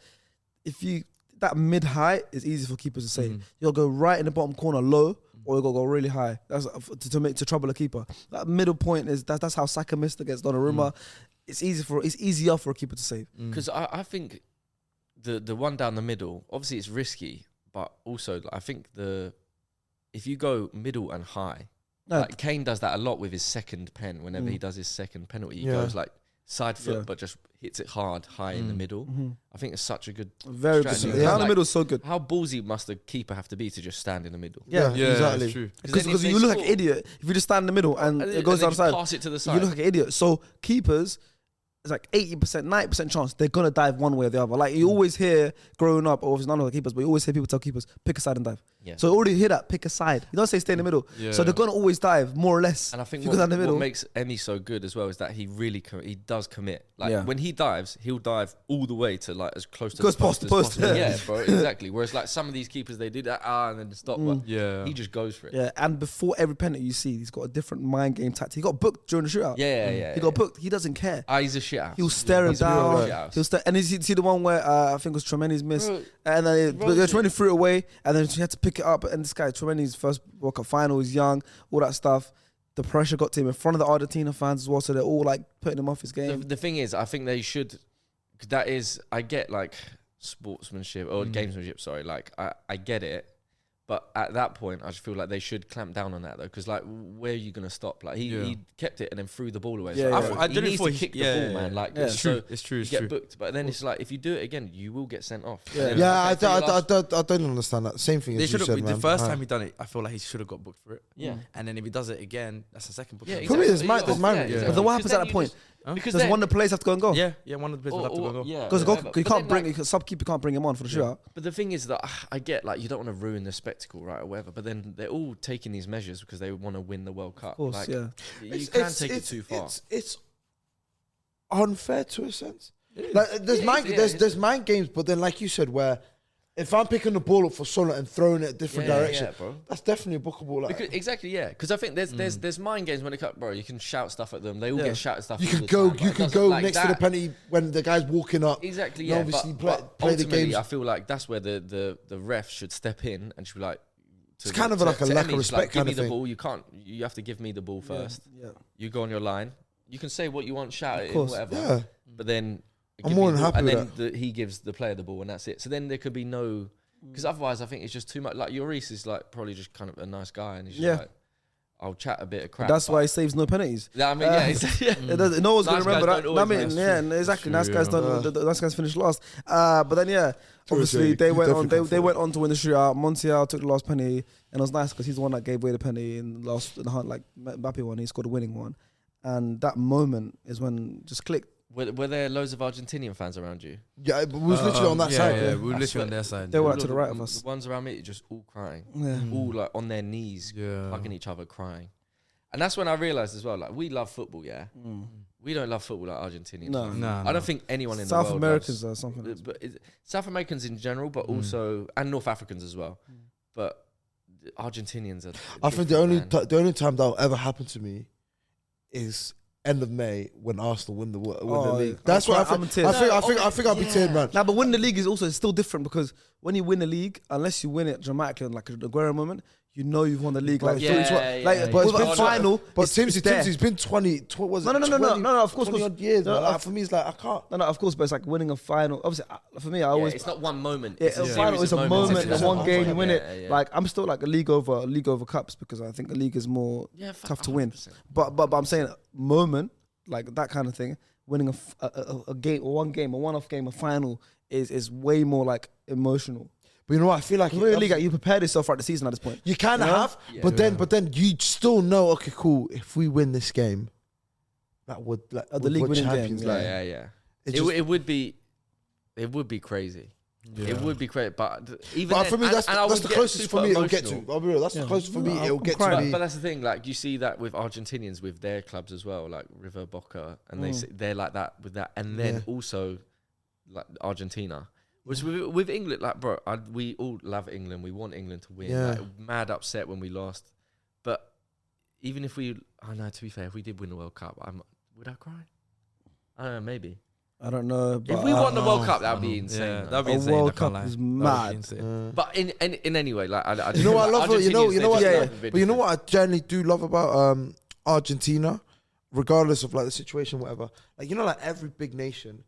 that mid height is easy for keepers to save. You'll go right in the bottom corner low, or you'll go really high. That's to trouble a keeper. That middle point is that's how Saka missed against Donnarumma. It's easier for a keeper to save. Because I think the one down the middle, obviously it's risky, but also I think if you go middle and high, like Kane does that a lot with his second pen. Whenever he does his second penalty, he goes like side foot, but just hits it high in the middle. I think it's such a good Very strategy. good. Down the Like, middle is so good. How ballsy must the keeper have to be to just stand in the middle? Yeah, Yeah, exactly. that's true. Because then if you they look like an score- idiot if you just stand in the middle and it goes then down the just side. pass it to the You side. look like an idiot. So keepers, it's like 80%, 90% chance they're gonna dive one way or the other. Like you always hear growing up, or if it's none of the keepers, but you always hear people tell keepers, pick a side and dive. Yeah. So you already hear that, pick a side. You don't say stay in the middle. Yeah. So they're gonna always dive, more or less. And I think if you go down the what middle. makes Emi so good as well is that he really he does commit. Like Yeah. when he dives, he'll dive all the way to like as close to Goes the post past the as post, possible. yeah. Yeah, bro, exactly. Whereas like some of these keepers, they do that and then stop, but Yeah. he just goes for it. Yeah, and before every penalty you see, he's got a different mind game tactic. He got booked during the shootout. Yeah. He got booked. He doesn't care. He's a shit house. He'll stare him He's a real down. shit house. He'll stare, and you see the one where I think it was Tremeni's miss, Bro, and then bro, Tremeni threw it away, and then she had to pick it up. And this guy, Tremeni's first World Cup final, he's young, all that stuff. The pressure got to him in front of the Argentina fans as well, so they're all like putting him off his game. The thing is, I think they should. That is, I get like sportsmanship or gamesmanship. Sorry, like I get it, but at that point, I just feel like they should clamp down on that though, because like, where are you gonna stop? Like he kept it and then threw the ball away. Yeah, So yeah. I he didn't needs thought to he- kick yeah, the ball, yeah, man. yeah. Like Yeah. so It's true. you It's get true. booked, but then it's like if you do it again, you will get sent off. Yeah. And then, Yeah, okay, so you lost- I don't understand that. Same thing They as you should said, have. man. The first Right. time he done it, I feel like he should have got booked for it. Yeah. And then if he does it again, that's the second book. Yeah, For me, there's exactly. mine- there's mine- Yeah, yeah. But then what Because happens at then that you point? just- Because Does then, one of the players have to go and go? Yeah, one of the players will have to go. and go. yeah, Because whatever. you But can't then, bring subkeeper can't bring him on for the shootout. But the thing is that I get like you don't want to ruin the spectacle, right, or whatever. But then they're all taking these measures because they want to win the World Cup. Of course, like, yeah. You can take it too far. It's unfair to a sense. Like there's There's mind games, but then like you said, where if I'm picking the ball up for Salah and throwing it a different direction, yeah, bro. that's definitely a bookable. Like, Because, exactly, yeah. Because I think there's mind games when it comes, bro. You can shout stuff at them. They all Yeah. get shouted stuff. you all can the go, time, but you it can doesn't go like next to the that. penalty when the guy's walking up. Exactly, You yeah. obviously but play the ultimately, games. I feel like that's where the ref should step in and should be like. It's kind of like a lack of Emi, respect Give kind me of the thing. ball. You can't. You have to give me the ball first. Yeah. You go on your line. You can say what you want, shout it, in, course. whatever. Yeah. But then I'm give more me than the ball, happy and with then he gives the player the ball, and that's it. So then there could be no, because otherwise I think it's just too much. Like Lloris is like probably just kind of a nice guy, and he's just Yeah. like, I'll chat a bit of crap. That's but- why he saves no penalties. Yeah, I mean, yeah, yeah. No one's Nice gonna remember guys that. don't I always mean, win. yeah, and exactly. Nice true, guys yeah. don't. The nice guys finish last. But then yeah, obviously you they went on. definitely They went on to win the shootout. Montiel took the last penny, and it was nice because he's the one that gave away the penny in the last like Mbappe one. He scored a winning one, and that moment is when just clicked. Were there loads of Argentinian fans around you? Yeah, but we was literally on that side. Yeah, Yeah. we were I literally swear. on their side. They were All like to of the right of us. The ones around me, just all crying, Yeah. all like on their knees, Yeah. hugging each other, crying. And that's when I realised as well, like we love football, yeah. We don't love football like Argentinians. No. do. No, I don't think anyone in South the world Americans loves- or something. But South Americans in general, but also and North Africans as well. But Argentinians are. I think the only time that'll ever happen to me is end of May when Arsenal win the league. That's what I I'm think. in tears. I think I'll be teared, man. Now, but winning the league is also still different because when you win the league, unless you win it dramatically, like a Aguero moment, you know you've won the league. Like, Yeah, like But with it's a been final. But it's there. Timsy's been 20. Was it No, 20, of course, 20 odd years. No, man. Like, of- for me, it's like I can't. No, of course, but it's like winning a final. Obviously, for me, I Yeah, always. it's not one moment. Yeah, It's a a final series is a of moments. moment, It's one a game, you win it. Yeah, yeah. Like I'm still like a league over cups because I think the league is more Yeah, tough to win. 100%. But I'm saying moment like that kind of thing, winning a game, or one game, a one-off game, a final is way more like emotional. But you know what? I feel like Winning the league, like, you prepared yourself throughout the season at this point. you kind of Yeah? have, but then you still know. Okay, cool. If we win this game, that would like The league we're winning game, champions. yeah. Like, Yeah, yeah. it It, just- it would be crazy. It would be crazy, but even But then, for me, and that's I would the get closest for super me it'll get to. emotional. I'll be real. That's the Yeah. closest for me No, it'll I'm get crying. to me. But that's the thing, like you see that with Argentinians with their clubs as well, like River Boca, and they're like that with that, and then also like Argentina. Which with England, like bro, we all love England. We want England to win. Yeah. Like, mad upset when we lost, but even if we, I know to be fair, if we did win the World Cup, would I cry? I don't know, maybe. I don't know. But If we won the World know. Cup, that'd be insane. Yeah, though. that'd be A insane. World I can't Cup lie. is That'd be mad. insane. But in any way, like I You know what I love? You know what? Yeah, But you know what I generally do love about Argentina, regardless of like the situation, whatever. Like you know, like every big nation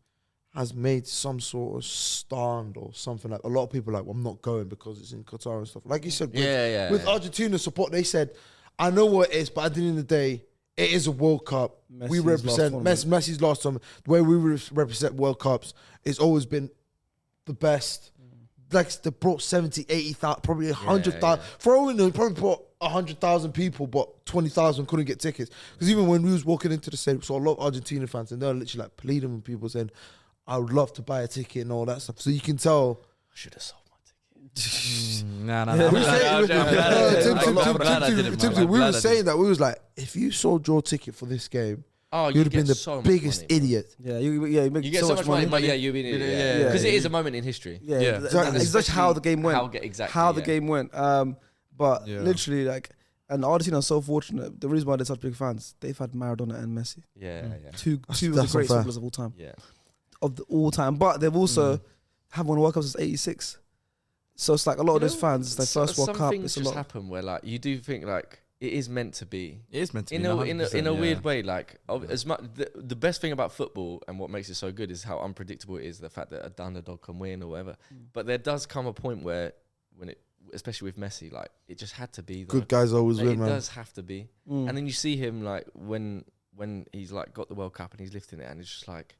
has made some sort of stand or something. Like a lot of people are like, well, I'm not going because it's in Qatar and stuff. Like you said, with Argentina support, they said, I know what it is, but at the end of the day, it is a World Cup. We Messi's represent last Messi's last time. The way we represent World Cups, it's always been the best. Like they brought 70, 80,000, probably 100,000. yeah. For all we know, probably brought 100,000 people, but 20,000 couldn't get tickets. Because even when we was walking into the stadium, saw a lot of Argentina fans, and they're literally like pleading with people saying, "I would love to buy a ticket and all that stuff." So you can tell. I should have sold my ticket. Nah. We were saying that we was like, if you sold your ticket for this game, you'd have been the biggest idiot. Yeah, you make You get so much money, but you've been because it is a moment in history. Yeah, exactly how the game went. How the game went. But literally, like, and Argentina are so fortunate. The reason why they're such big fans, they've had Maradona and Messi. Two of the greatest footballers of all time. Of all time. But they've also have won World Cup since '86. So it's like a lot of those fans, it's their first World Cup. Some things it's a just lot. happen where like you do think like it is meant to be. It is meant to be. In a weird way. Like as much the best thing about football and what makes it so good is how unpredictable it is. The fact that a underdog can win or whatever. But there does come a point where when it, especially with Messi, like it just had to be. Good guys always win, man. It does have to be. And then you see him like when he's like got the World Cup and he's lifting it, and it's just like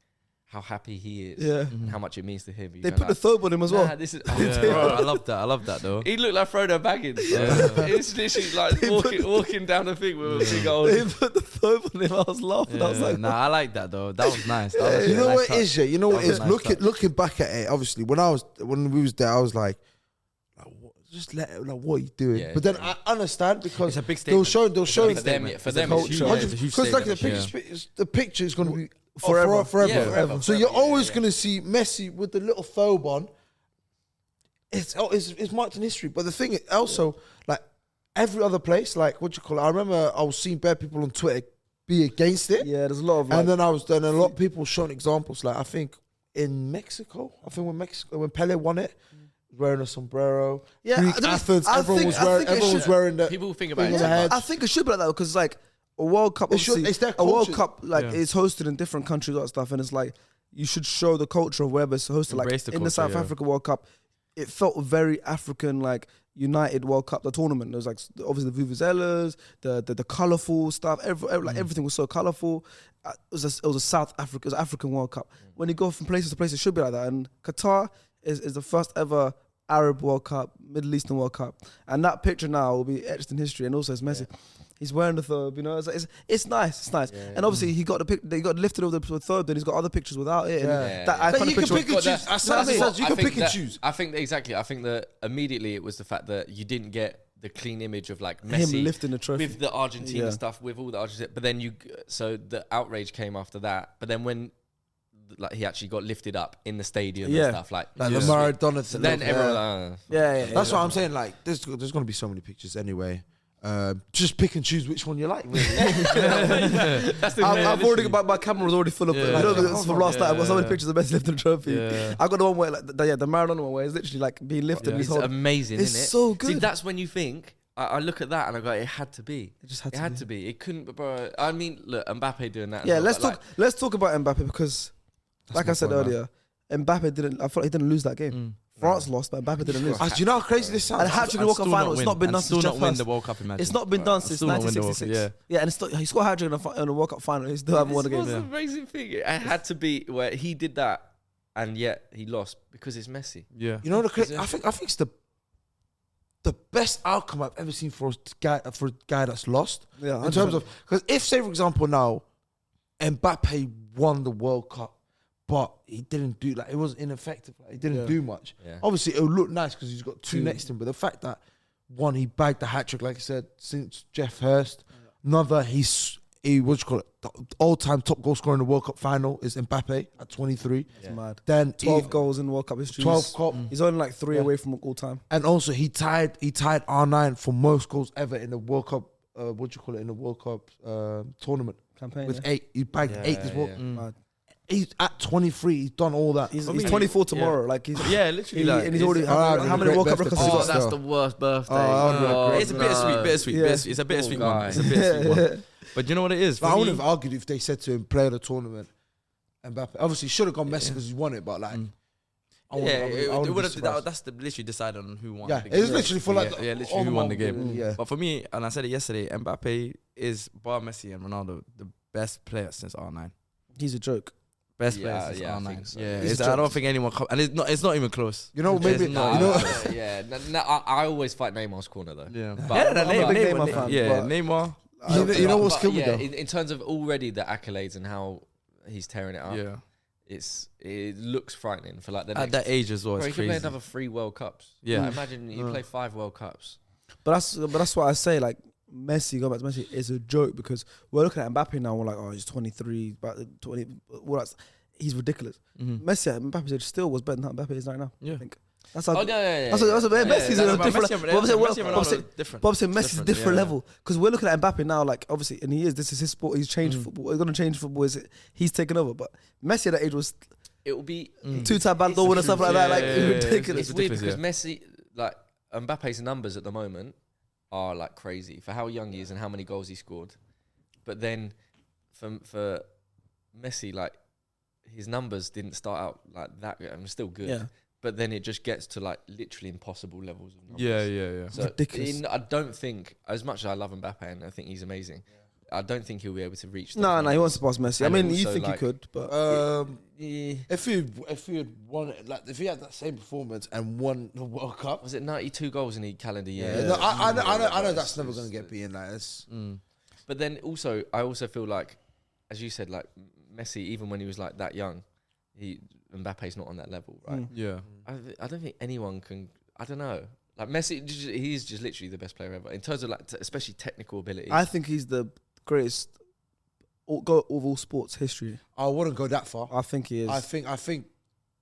how happy he is, and how much it means to him. They put the third on him as well. This is bro, I love that though. He looked like Frodo Baggins. It's literally like walking down the thing with a big old. They put the third on him. I was laughing. I was like, nah, I like that though. That was nice. You know what it is, yeah? You know what it is? Looking back at it, obviously, when we was there, I was like just let it, like, what are you doing? But then I understand because it's a big they'll statement. show for them, it's huge. Because like the picture is going to be forever. So you're always going to see Messi with the little thobe on. It's marked in history. But the thing is also, like every other place, like what you call it. I remember I was seeing bad people on Twitter be against it. Yeah, there's a lot of. And then a lot of people showing examples. Like I think in Mexico, when Pele won it. Wearing a sombrero, Greek Athens. Everyone was wearing that. People think about it. I think it should be like that because like a World Cup, it's their a World Cup like it's hosted in different countries and stuff, and it's like you should show the culture of wherever it's hosted. Like in the South Africa World Cup, it felt very African, like United World Cup, the tournament. There was like obviously the vuvuzelas, the colourful stuff. Like everything was so colourful. It was a South Africa, it was an African World Cup. When you go from places to places, it should be like that. And Qatar is the first ever Arab World Cup, Middle Eastern World Cup, and that picture now will be etched in history. And also, it's Messi. He's wearing the thobe, you know. It's nice. And obviously, he got lifted over the thobe. Then he's got other pictures without it. Yeah. That iconic you can pick and choose. You can pick and choose. I think that immediately it was the fact that you didn't get the clean image of like him Messi lifting the trophy with the Argentina stuff, with all the Argentina. But then so the outrage came after that. But then when like he actually got lifted up in the stadium and stuff like the Maradona. So then everyone, that's what I'm saying. Like, there's going to be so many pictures anyway. Just pick and choose which one you like. Really. I've already got my camera was already full of. It's from last night. I've got so many pictures of Messi lifting the trophy. I got the one where like the Maradona one where it's literally like being lifted. It's amazing. It's isn't it? so good. See, that's when you think. I look at that and I go, it had to be. It just had to be. It couldn't, bro. I mean, look, Mbappe doing that. Yeah, let's talk about Mbappe because. Like I said earlier, Mbappe didn't. I thought he didn't lose that game. France lost, but Mbappe didn't lose. Do you know how crazy this sounds? And Hattrick in the World Cup final. It's not been done since Jeff win the Hurst. World Cup. Imagine. It's not been done since 1966. Yeah, and he scored Hattrick in the World Cup final. He still haven't won a game. This was the amazing thing. It had to be where he did that, and yet he lost because it's Messi. Yeah, you know the crazy. I think it's the best outcome I've ever seen for a guy that's lost. Yeah, in terms of because if say for example now, Mbappe won the World Cup. But he didn't do it was ineffective. Like, he didn't do much. Yeah. Obviously, it would look nice because he's got two next to him. But the fact that one, he bagged the hat trick, like I said, since Jeff Hurst. Another, the all-time top goal scorer in the World Cup final is Mbappe at 23. It's mad. Then 12 goals in World Cup history. 12 cup. He's only like 3 away from all time. And also, he tied R9 for most goals ever in the World Cup. In the World Cup tournament campaign with 8. He bagged 8 as well. Mad. He's at 23. He's done all that. He's 24 tomorrow. Yeah. Like he's literally. And he's already how many World Cup records? Oh, that's the worst birthday. It's a bittersweet. It's a bittersweet one. It's a bittersweet one. But you know what it is? I wouldn't have argued if they said to him, "Play the tournament." Mbappe obviously should have gone Messi because he won it, but like. It would have. That's literally decided on who won. Yeah, it was literally for like literally who won the game. Yeah. But for me, and I said it yesterday, Mbappe is bar Messi and Ronaldo the best player since R9. He's a joke. Best Yeah, players is yeah, I R9. think so. Yeah, It's I don't think anyone. And it's not even close. You know, maybe It's not. Yeah, I always fight Neymar's corner though. Yeah, But- I'm a big Neymar fan, Yeah, but- Neymar. you know what's But killed me yeah, though. in terms of already the accolades and how he's tearing it up, Yeah, it looks frightening for like the at next. that age as well. Bro, It's he could play crazy. another 3 World Cups. Yeah. Like, imagine you play 5 World Cups. But that's what I say. Like Messi, going back to Messi, is a joke because we're looking at Mbappe now. We're like, oh, he's 23, about 20. Well, he's ridiculous. Messi at Mbappe's age still was better than Mbappe is right now. Yeah. I think that's how. Oh, yeah. That's what Messi's in a different. different. But I'm saying Messi's a different yeah. level because we're looking at Mbappe now. Like obviously, and this is his sport. He's changed football. He's gonna change football. He's taken over. But Messi at that age was It will be 2-time Ballon d'Or winner, stuff like that. Like ridiculous. It's weird difference, because Messi, like Mbappe's numbers at the moment are like crazy for how young he is and how many goals he scored. But then for Messi, like his numbers didn't start out like that. I'm still good. Yeah. But then it just gets to like literally impossible levels of numbers. Yeah. So Ridiculous. I don't think, as much as I love Mbappe and I think he's amazing, I don't think he'll be able to reach. No, he wants to pass Messi. I And mean, you also, think he like, could, but If he had won it, like if he had that same performance and won the World Cup, Was it 92 goals in the calendar year? yeah, no, I know that's never gonna get beaten. Like it's, But then also, I also feel like, as you said, like Messi, even when he was like that young, Mbappe's not on that level, right? Yeah. I don't think anyone can. I don't know. Like Messi, he's just literally the best player ever in terms of like, especially technical ability. I think he's the greatest of all sports history. I wouldn't go that far. I think he is. I think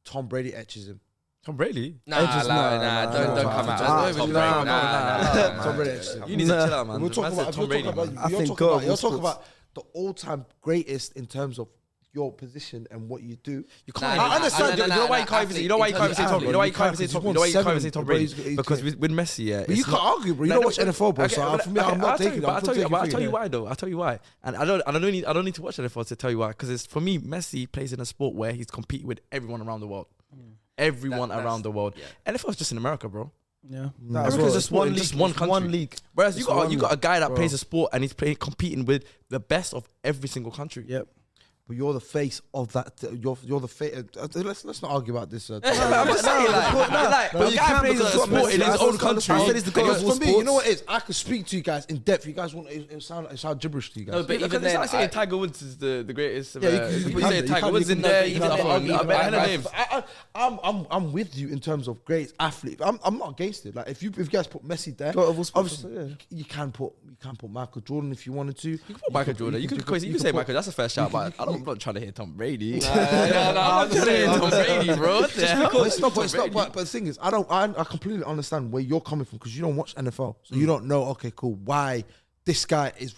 Tom Brady etches him. Tom Brady. nah, Edges, don't nah, come nah, out. nah, Tom Brady. nah, Nah. Tom Brady etches him. You need to chill out, man. We're talking Man said about, Tom Brady, man. I think go of all you're talking sports. about the all-time greatest in terms of your position and what you do. You can't. Nah, I understand. nah, You know why you can't even say. You know why you can't even say Tom. You know why you can't even say Tom. You know why you can't even say Tom Brady. Because with Messi, yeah. But you can't argue, bro. You don't watch NFL, bro. So for me, I'm not taking it. I'll tell you why though. I'll tell you why. And I don't need to watch NFL to tell you why. Because it's for me, Messi plays in a sport where he's competing with everyone around the world. Everyone around the world. NFL is just in America, bro. Yeah, America's just one league, just one country. One league. Whereas you got a guy that bro. plays a sport and he's competing with the best of every single country. Yep. But you're the face of that. You're the face. Let's not argue about this. I'm just saying, but you the guy can't plays a because it's sport in Messi. his I own said country. he's the goat Because of all for me, you know sports. what it is? I could speak to you guys in depth. You guys want it sound gibberish to you guys. No, but even Even then, it's like saying Tiger Woods is the greatest. Yeah, you say Tiger Woods in there. Even names. I'm with you in terms of great athlete. I'm not against it. Like if you guys put Messi there, Goat of all sports, obviously you can put Michael Jordan if you wanted to. You can put Michael Jordan. You can say Michael. That's a fair shout, but I'm not trying to hear Tom Brady. I'm not trying to hear Tom Brady, bro. What the hell? But it's not. But the thing is, I completely understand where you're coming from because you don't watch NFL, so you don't know. Okay, cool. Why this guy is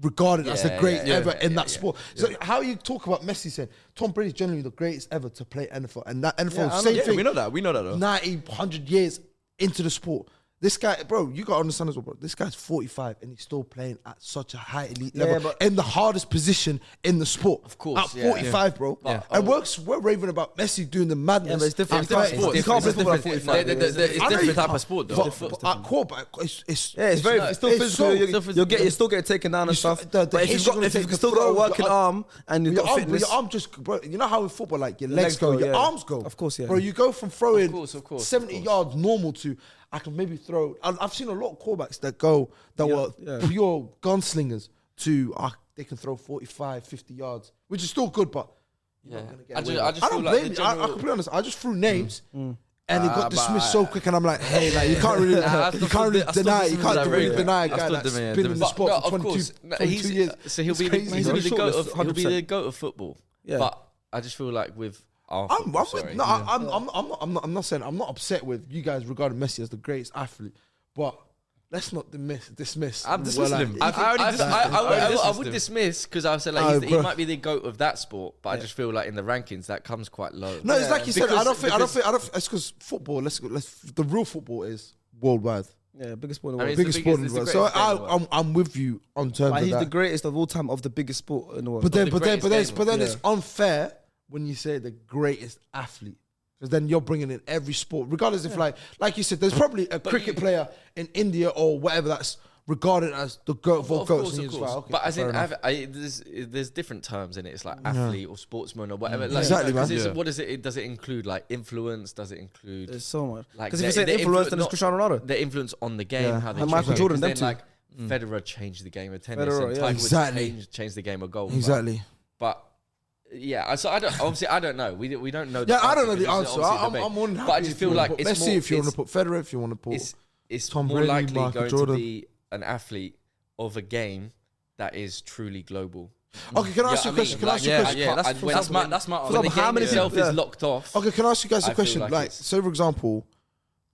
regarded as the greatest ever in that sport? So how you talk about Messi saying Tom Brady is generally the greatest ever to play NFL, and that NFL same thing. We know that though. 90, 100 years into the sport. This guy, bro, you gotta understand as well, bro. This guy's 45 and he's still playing at such a high elite level in the hardest position in the sport. Of course, at 45, bro. And we're raving about Messi doing the madness. Yeah, but it's different. at 30. You can't play football at 45. It's different type of sport though. But at quarterback, it's still physical. You're still getting taken down and stuff. But if you've still got a working arm and you've got fitness, your arm just, bro. You know how in football, like your legs go, your arms go. Of course, yeah. Bro, you go from throwing Of course, 70 yards normal to I can maybe throw. I've seen a lot of quarterbacks that were pure gunslingers to they can throw 45, 50 yards, which is still good, but you're not gonna get away with it. I don't blame you. I can be honest. I just threw names. And it got dismissed so quick, and I'm like, "Hey, like you can't really deny a guy that's been in the sport for 22 years." So he'll be the goat of football. Yeah. But I just feel like with our I'm football, not saying I'm not upset with you guys regarding Messi as the greatest athlete, but let's not dismiss. I'm dismissing him. I would dismiss because I said like he bro. might be the goat of that sport, but I just feel like in the rankings that comes quite low. No, it's like you said. I don't think. It's because football. The real football is worldwide. yeah, biggest sport in the I world. mean, Biggest sport in the world. So I'm with you on terms Like, of he's that. the greatest of all time of the biggest sport in the world. But then greatest it's unfair when you say the greatest athlete. Because then you're bringing in every sport, regardless if like you said, there's probably a cricket player in India or whatever that's regarded as the GOAT of all Of GOATs. course, And of he was course. like, okay, But as fair in, enough. there's different terms in it. It's like athlete or sportsman or whatever. Like, Exactly, man. because Yeah. What does it? Does it include like influence? Does it include There's so much. like Because if you say influence, then it's Cristiano Ronaldo. the influence on the game? Yeah. How they And change Michael the Jordan, game? 'Cause them then, like Federer changed the game of tennis. Federer, and yeah. Tiger Woods Exactly. changed the game of golf. Exactly. But yeah, so I don't. Obviously, I don't know. We don't know. Yeah, I don't know the because this is answer. obviously a I'm debate. more than happy. But I just if feel you wanna like put it's Messi, more. if you want to put Federer, if you want to put. It's Tom more Brady, likely Michael going Jordan. to be an athlete of a game that is truly global. Okay, can I ask you a question? Can I ask you a question? Yeah, that's when- that's my when- that's my. When the how game many itself people- is locked off. Okay, can I ask you guys I a feel question? like Like, it's- say for example,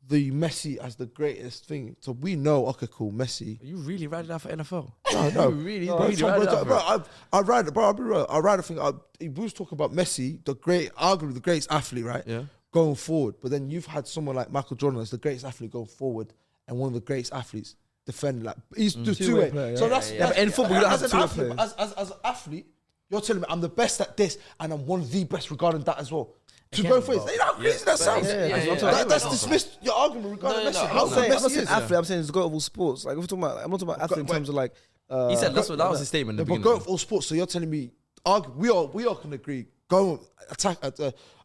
the Messi as the greatest thing. So we know, okay, cool, Messi. You really write it out for NFL? No, really, bro, really Tom, write it bro, out, bro, I ride it, bro. I'll be real. I ride a thing. We was talking about Messi, arguably the greatest athlete, right? Yeah. Going forward, but then you've had someone like Michael Jordan as the greatest athlete going forward, and one of the greatest athletes defending. Like he's the Two-way two-way. player, So yeah. that's Yeah, but in football, you don't as have an two-way athlete, players. as an athlete, you're telling me I'm the best at this, and I'm one of the best regarding that as well. To Again, go for it, bro. you know how crazy that sounds. That's dismissed your argument regarding Messi. How I'm good saying, I'm not Messi saying is. athlete. I'm saying it's the GOAT of all sports. Like if we're talking about, I'm not talking about athlete in terms of like. He said that was his statement. Yeah, In the but go beginning. for all sports. So you're telling me, we all can agree. Go attack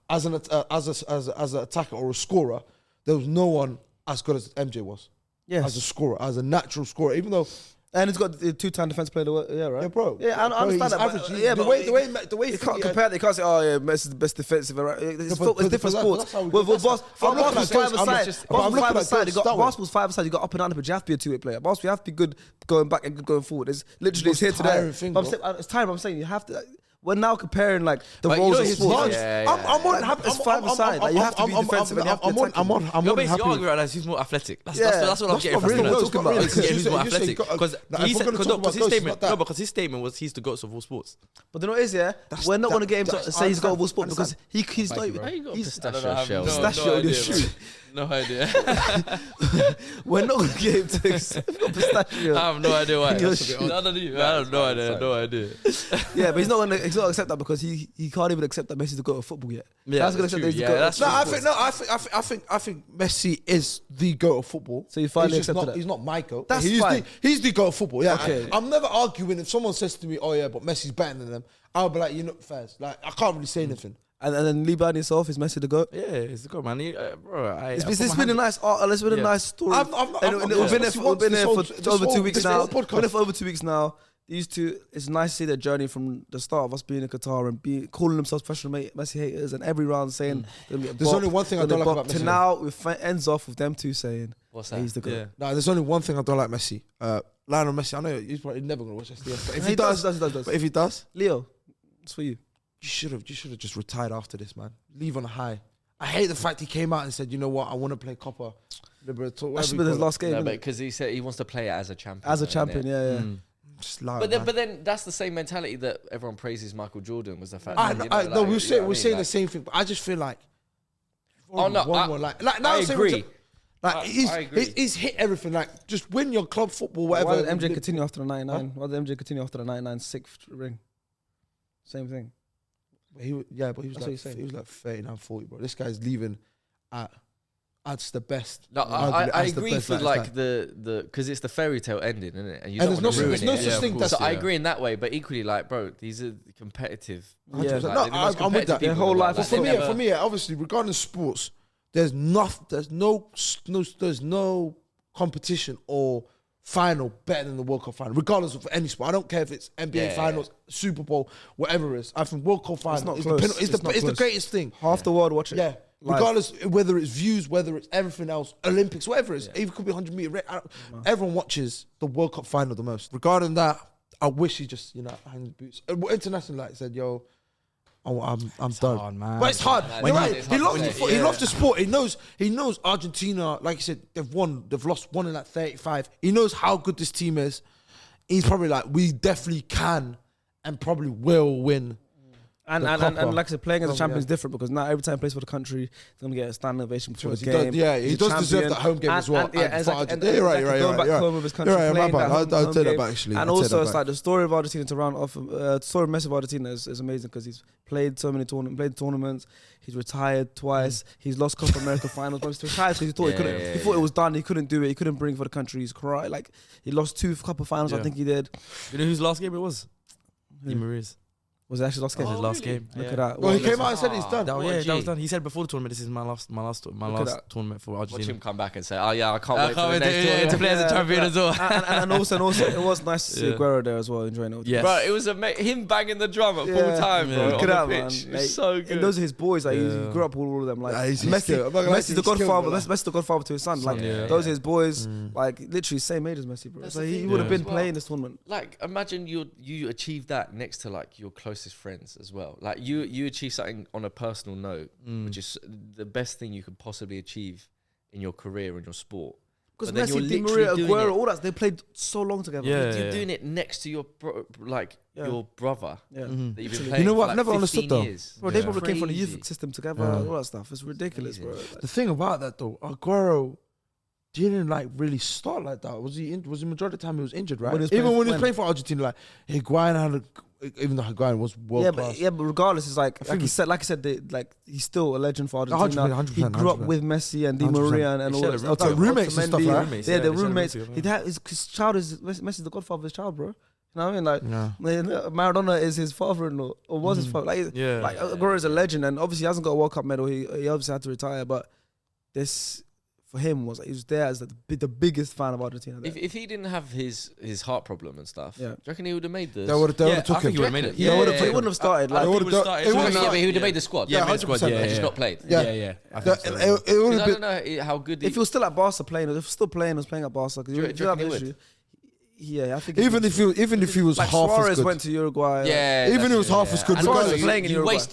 as an attacker or a scorer. There was no one as good as MJ was. Yes. As a scorer, as a natural scorer. Even though, And he's got the two-time defense player. Yeah, right. yeah, bro. Yeah, I Bro, understand he's that. average. But, He's- yeah, the but way you can't compare. They can't say, "Oh yeah, Messi's the best defensive." Right? It's different sports. that's how we With go. basketball, I'm looking at five goals, I'm aside. just- but I'm Basketball five looking at aside. You goals got that way. basketball's five aside. You got up and down, but you have to be a two-way player. Basketball, you have to be good going back and good going forward. It's literally it's here Most to there. tiring thing, But I'm bro. saying, it's time. I'm saying you have to. We're now comparing like the But you roles know of his sports. large- I'm more than happy. It's five-a-side. Like, you have to be defensive and you have to attack I'm him. on. You're more than basically happy. arguing right now. He's more athletic. That's Yeah. what I'm That's getting not from really that. what it's talking not about. really. Yeah, It's who's just- more you're saying athletic? you got- Because Now, if he we're said, gonna talk about his goals, statement, it's not that. no, because his statement was he's the GOAT of all sports. But you know what it is, yeah? We're not going to get him to say he's got all sports because he's not even. Why you got He's pistachio shell? Pistachio on your shoe. No idea. We're not going to get him to accept pistachio. I have no idea why. In your shoe. I have no idea. No idea. Yeah, but he's not going to accept that because he can't even accept that Messi's the GOAT of football yet. Yeah, That's going that's to accept true. that he's the Yeah, GOAT. that's of I think Messi is the GOAT of football. So you finally He's just accepted not- that? He's not my GOAT. That's he's fine. He's the GOAT of football. Yeah, Okay. I'm never arguing if someone says to me, "Oh yeah, but Messi's better than them." I'll be like, "You know, fairs." Like I can't really say anything. And then leave behind yourself, is Messi the GOAT? Yeah, it's the GOAT, man. Bro, It's been a nice art. It's been a Yeah. nice story. I've not- And I've- we've been there this for whole- over 2 weeks this now. whole podcast. Been there for over 2 weeks now. These two, it's nice to see their journey from the start of us being in Qatar and calling themselves professional Messi haters and every round saying they're gonna get There's bopped, only one thing I gonna don't get like bopped. about To Messi. now, it ends off with them two saying What's that he's the GOAT. Yeah. No, there's only one thing I don't like Messi. Lionel Messi. I know he's probably never gonna watch SDS, but if He he does, does. but if he does, Leo, it's for you. you should have just retired after this, man. Leave on a high. I hate the fact he came out and said, "You know what? I want to play Copper." That should be his last game. No, innit? but because he said he wants to play it as a champion. As a though, champion, innit? yeah. Just lie, But then, man. but then that's the same mentality that everyone praises Michael Jordan was the fact. I, that, you I, know, no, like, we're you saying know we're what I saying mean? the same thing, but I just feel like. Oh, no, like now I I'm saying agree. like I agree. he's hit everything. Like just win your club football, whatever. Why did MJ continue after the 99? Why did MJ continue after the 99 sixth ring? Same thing. But he was That's what you're like saying. he was like 39, 40, bro. This guy's leaving at the best. No, Arguably I as the agree best with lifestyle. like the because it's the fairy tale ending, isn't it? And you And don't there's want to ruin no it. such thing. course, That's So I agree in that way, but equally, like, bro, these are competitive. Yeah. Yeah, Like, no, they're the most I'm with competitive that. Their people whole in the life world. is For Like, me, they for never- me, obviously, regarding sports, there's no competition or final better than the World Cup final, regardless of any sport. I don't care if it's NBA Yeah, finals, Super Bowl, whatever it is. I think World Cup final not is close. the, It's not it's the close. greatest thing. Half the world watch it. Yeah. live. Regardless, whether it's views, whether it's everything else, Olympics, whatever it is, even could be 100 meter. Everyone watches the World Cup final the most. Regarding that, I wish he just hang the boots. International like said, "Yo, I'm done." hard, man. But it's hard. When You're you- right. it's He hard loves to the say. foot. He loves the sport. He knows Argentina. Like you said, they've lost one in like 35. He knows how good this team is. He's probably like, we definitely can and probably will win And like I said, playing as a champion is different because now every time he plays for the country, he's gonna get a standing ovation before the game. He does deserve that home game as well. You're right. Going back home with his country, you're right, playing that home I'll say that game. back actually. And also, it's like the story of Argentina to round off. The story of Messi of Argentina is amazing because he's played so many tournaments. He's retired twice. He's lost Copa America finals, but he's retired because he thought he couldn't. He thought it was done. He couldn't do it. He couldn't bring for the country. He's cried. Like he lost 2 Copa finals. I think he did. You know whose last game it was? Di Maria's. Was it actually last game? His last game. Look at that. Well, he came out and said he's done. That was done. He said before the tournament, this is my last tournament for Watch Argentina. him come back and say, "Oh yeah, I can't wait for the next to tournament." play as a champion as well. And also, it was nice to see Aguero there as well, enjoying it. Yes. Bro, it was him banging the drum at full time, bro. Look at On that, the man. pitch. It was so good. And those are his boys. Like he grew up with all of them. Like Messi's the godfather. Messi's the godfather to his son. Like those are his boys. Like literally same age as Messi, bro. So he would have been playing this tournament. Like imagine you achieve that next to like your closest friends as well. Like you achieve something on a personal note, which is the best thing you could possibly achieve in your career and your sport. Because Messi, Di Maria, Aguero, all that, they played so long together. You're doing it next to your your brother that you've been playing. You know what? For I've never understood though. Bro, they probably came from the youth system together. All that stuff. It's ridiculous, bro. The thing about that though, Aguero didn't like really start like that. Was he majority of the time he was injured, right? Even when he was playing for Argentina, like Higuain had even though Higuain was world class. But regardless, it's like he said, he's still a legend for Argentina. 100%, he grew up with Messi and Di Maria and all that. Like roommates and stuff, right? Yeah, the roommates. His child is Messi's the godfather of his child, bro. You know what I mean? Like Maradona is his father-in-law or was his father. Like Aguero is a legend, and obviously he hasn't got a World Cup medal. He obviously had to retire, but this. For him was he was there as the biggest fan of Argentina. If he didn't have his heart problem and stuff, do you reckon he would have made this? They would have took him. He would have made it. He wouldn't have started. Like, he would have started. But he would have made the squad. Yeah, 100%. Just not played. Yeah. I don't know how good. If he was still at Barca playing, if still playing, was playing at Barca. Do you reckon he would? Yeah, I think even if he was like half Suarez as good. went to Uruguay. Yeah, even if he was half as good.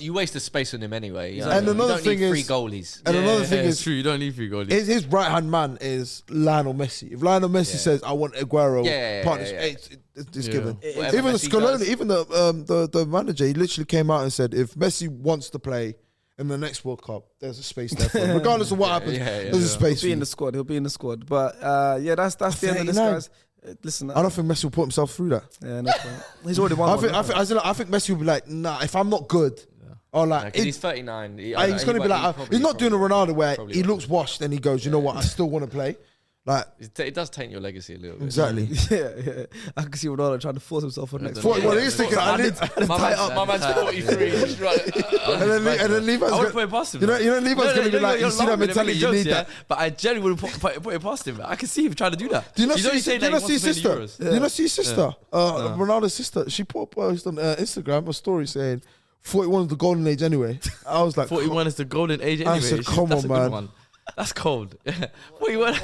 You waste the space on him anyway. And another thing is 3 goalies. And another thing is true. You don't need 3 goalies. His right hand man is Lionel Messi. If Lionel Messi says, "I want Aguero," it's given. Even the Scaloni, even the manager, he literally came out and said, "If Messi wants to play in the next World Cup, there's a space there for him. Regardless of what happens, there's a space." He'll be in the squad. He'll be in the squad. But that's the end of this, guys. Listen, I don't think Messi will put himself through that. Yeah, no point. He's already won. I think Messi will be like, nah, if I'm not good, or like he's 39. He's going to be like, he's not doing a Ronaldo where he looks washed and he goes, you know what, I still want to play. Like it does taint your legacy a little bit. Exactly. Yeah. I can see Ronaldo trying to force himself on next. Well, he's thinking, I need to tie up. My man's 43. And then Levi's I would put it past him. You know Levi's going to be like, you see that mentality, you need that. But I genuinely wouldn't put it past him. I can see him trying to do that. Do you not see his sister? Do you not see his sister? Ronaldo's sister. She put a post on Instagram, a story saying 41 is the golden age anyway. I was like, 41 is the golden age anyway. I said, come on, man. That's cold. 41.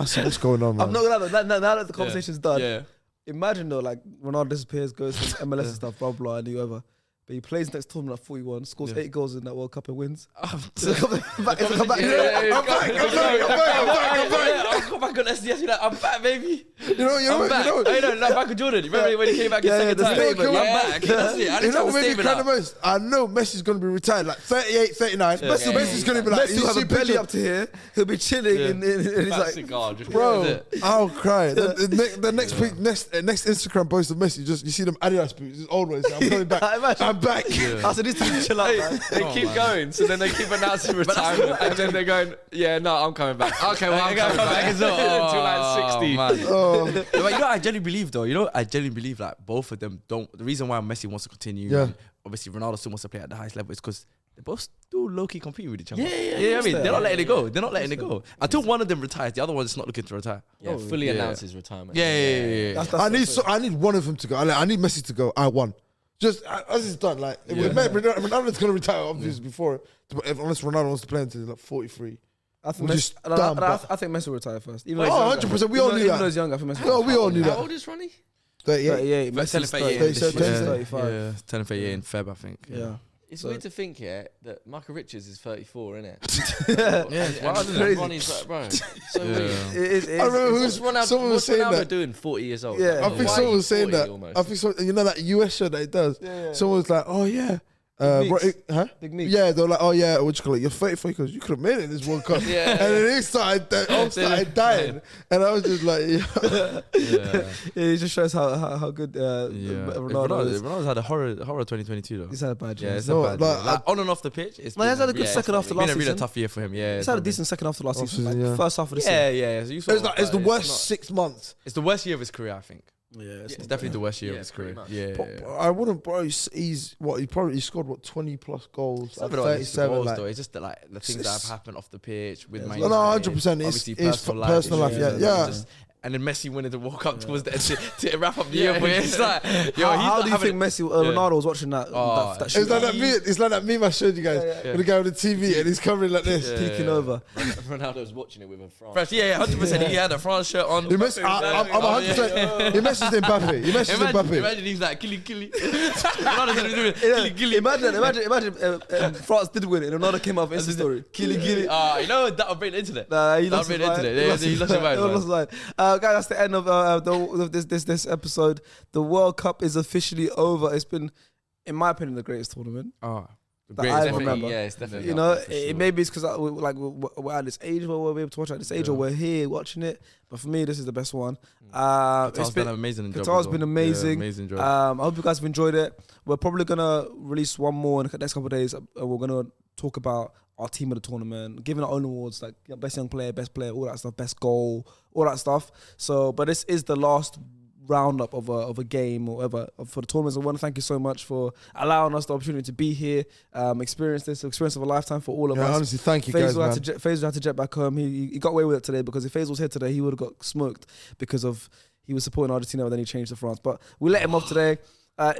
I said, what's going on, man? I'm not gonna lie, now that the conversation's done. Yeah. Imagine though, like Ronaldo disappears, goes to MLS and stuff, blah blah, and whatever. But he plays next tournament at 41, scores 8 goals in that World Cup and wins. I'm back on SDS. Like, I'm back, baby. I'm back. Like Michael Jordan. Remember when he came back his second time? I'm back. That's it. I you know what made me cry the most? I know Messi's going to be retired, like 38, 39. Messi's going to be like, Messi will have a belly up to here. He'll be chilling and he's like, bro, I'll cry. The next Instagram post of Messi, just you see them Adidas boots, his old ones. I'm coming back. I'm back. I said, this to chill out, man. They keep going, so then they keep announcing retirement, and then they're going, yeah, no, I'm coming back. Okay, well, I'm coming back as well. Until like 60. But you know, I genuinely believe though. I genuinely believe like both of them don't. The reason why Messi wants to continue, and obviously Ronaldo still wants to play at the highest level, is because they both still low key competing with each other. Yeah. I mean, they're not letting it go. They're not letting it go until one of them retires. The other one's not looking to retire. Fully announces retirement. Yeah. I need one of them to go. I need Messi to go. I won. Just as it's done, like Ronaldo's gonna retire obviously before, unless Ronaldo wants to play until he's like 43. I think Messi will retire first. 100%. We all knew that. Even though he's younger, I think Messi. No, we all knew that. How old is Ronnie? 38. Messi's 38. 35. Yeah, 10 for 38 in Feb, I think. Yeah. It's weird to think, that Michael Richards is 34, isn't it? It's wild, isn't it? Ronnie's like, bro, so weird. I remember someone was saying that. Doing 40 years old. Yeah, I think someone was saying that. Almost? I think so. You know that US show that it does. Someone was like, "Oh yeah, Big Meeks. Yeah, they were like, oh yeah, what you call it? You're 34 because you could have made it in this World Cup. Yeah. And then he started dying. And I was just like, Yeah. It just shows how good Ronaldo is. Ronaldo's had a horror 2022 though. He's had a bad year. Yeah, it's No, a bad like, year. Like, on and off the pitch. It's No, he has had a good yeah, second half to it's last been a really season. tough year for him. Yeah, He's had a decent second half to last season. Off-season, Like yeah. first half of the season. Yeah. So you saw it's the worst 6 months. It's the worst year of his career, I think. Yeah, It's definitely the worst year of Yeah, his career. pretty much. Yeah. But I wouldn't, bro. He's what? He scored what 20 plus goals. It's not Like about the 37. goals, Like, though. It's just the things that have happened off the pitch with Man no, no, United. 100%. Obviously, It's personal life. Yeah. Just- and then Messi winning the World Cup towards the end to wrap up the year. But it's like, How do you think Messi, Ronaldo was watching that? Oh, that It's shoot? like that meme. It's like that meme I showed you guys. Yeah. With the guy with the TV and he's covering like this. Peeking over. Ronaldo's watching it with a France. Fresh, yeah, 100%. He had a France shirt on. I'm 100%. He messaged Mbappe. He messaged Mbappe. Imagine he's like, killy. Ronaldo's doing killy. Imagine France did win it and Ronaldo came out of Insta story. Killy. You know, that would bring the internet. Nah, he That lost would his bring the mind. internet. He lost his mind. He lost his mind. Guys, that's the end of this episode. The World Cup is officially over. It's been, in my opinion, the greatest tournament. The That I greatest remember. ever. Yeah, it's definitely. You know, maybe it's because we're at this age where we're able to watch at this age, or we're here watching it. But for me, this is the best one. Qatar's done an amazing job. Qatar's as well. been amazing. Yeah, amazing job. I hope you guys have enjoyed it. We're probably gonna release one more in the next couple of days. We're gonna talk about our team of the tournament, giving our own awards like best young player, best player, all that stuff, best goal, all that stuff. So, but this is the last roundup of a game or whatever for the tournaments. I want to thank you so much for allowing us the opportunity to be here, experience this experience of a lifetime for all of us. Honestly, thank you guys, man. Faisal had to jet back home. He got away with it today because if Faisal was here today, he would have got smoked because of he was supporting Argentina, but then he changed to France. But we let him off today.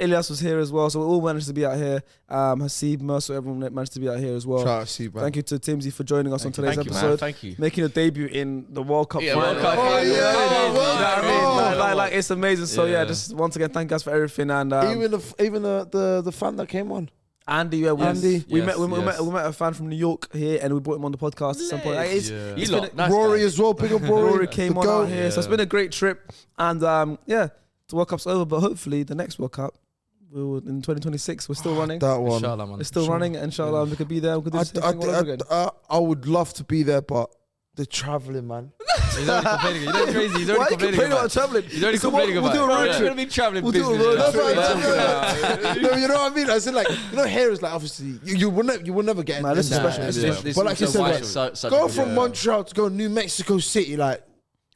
Ilias was here as well, so we all managed to be out here. Hasib, Mercer, everyone managed to be out here as well. Shout out to you, man. Thank you to Timsy for joining us on today's Thank you, man. episode. Thank you. Making a debut in the World Cup Yeah, final. World Cup. Oh, yeah. You know what I mean? Oh. Like, it's amazing. So yeah, just once again, thank you guys for everything. And Even the fan that came on. Andy, yeah, Andy. we Yes, met a fan from New York here, and we brought him on the podcast at some point. Like, it's Yeah. it's You been lot, nice Rory guy. as well. Big up Rory. Rory came The on goat. out here, so it's been a great trip. And the World Cup's over, but hopefully the next World Cup, in 2026, we're still running. That one. Inshallah, man. We're still running. Inshallah, we could be there. We could do the same thing all over again. I would love to be there, but the traveling, man. He's already complaining. You know what's crazy? He's Why already are you complaining complaining about about traveling? He's already So complaining we'll about do a road it. trip. We're going to be traveling We'll do a business. road That's trip. what no, you know what I mean? I said like, here is like obviously you will never get Man, this is in that. special. Yeah. This But like you is said, also like, such go a- from Montreal to go New Mexico City, like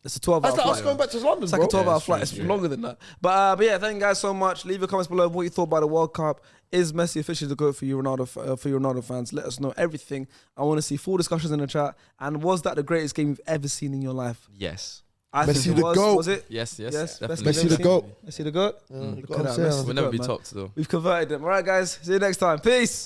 It's a 12-hour that's like flight. us going back to London, It's bro. like a 12-hour it's flight. true, It's yeah. longer than that. But yeah, thank you guys so much. Leave your comments below what you thought about the World Cup. Is Messi officially the GOAT for you Ronaldo fans? Let us know everything. I want to see full discussions in the chat. And was that the greatest game you've ever seen in your life? Yes. I Messi think it the was. GOAT. Was it? Yes, Yes, definitely. best Messi game the ever GOAT. seen. Messi the GOAT? You Look gotta at that. say Messi that. the We'll never GOAT, be man. topped, though. We've converted them. All right, guys. See you next time. Peace.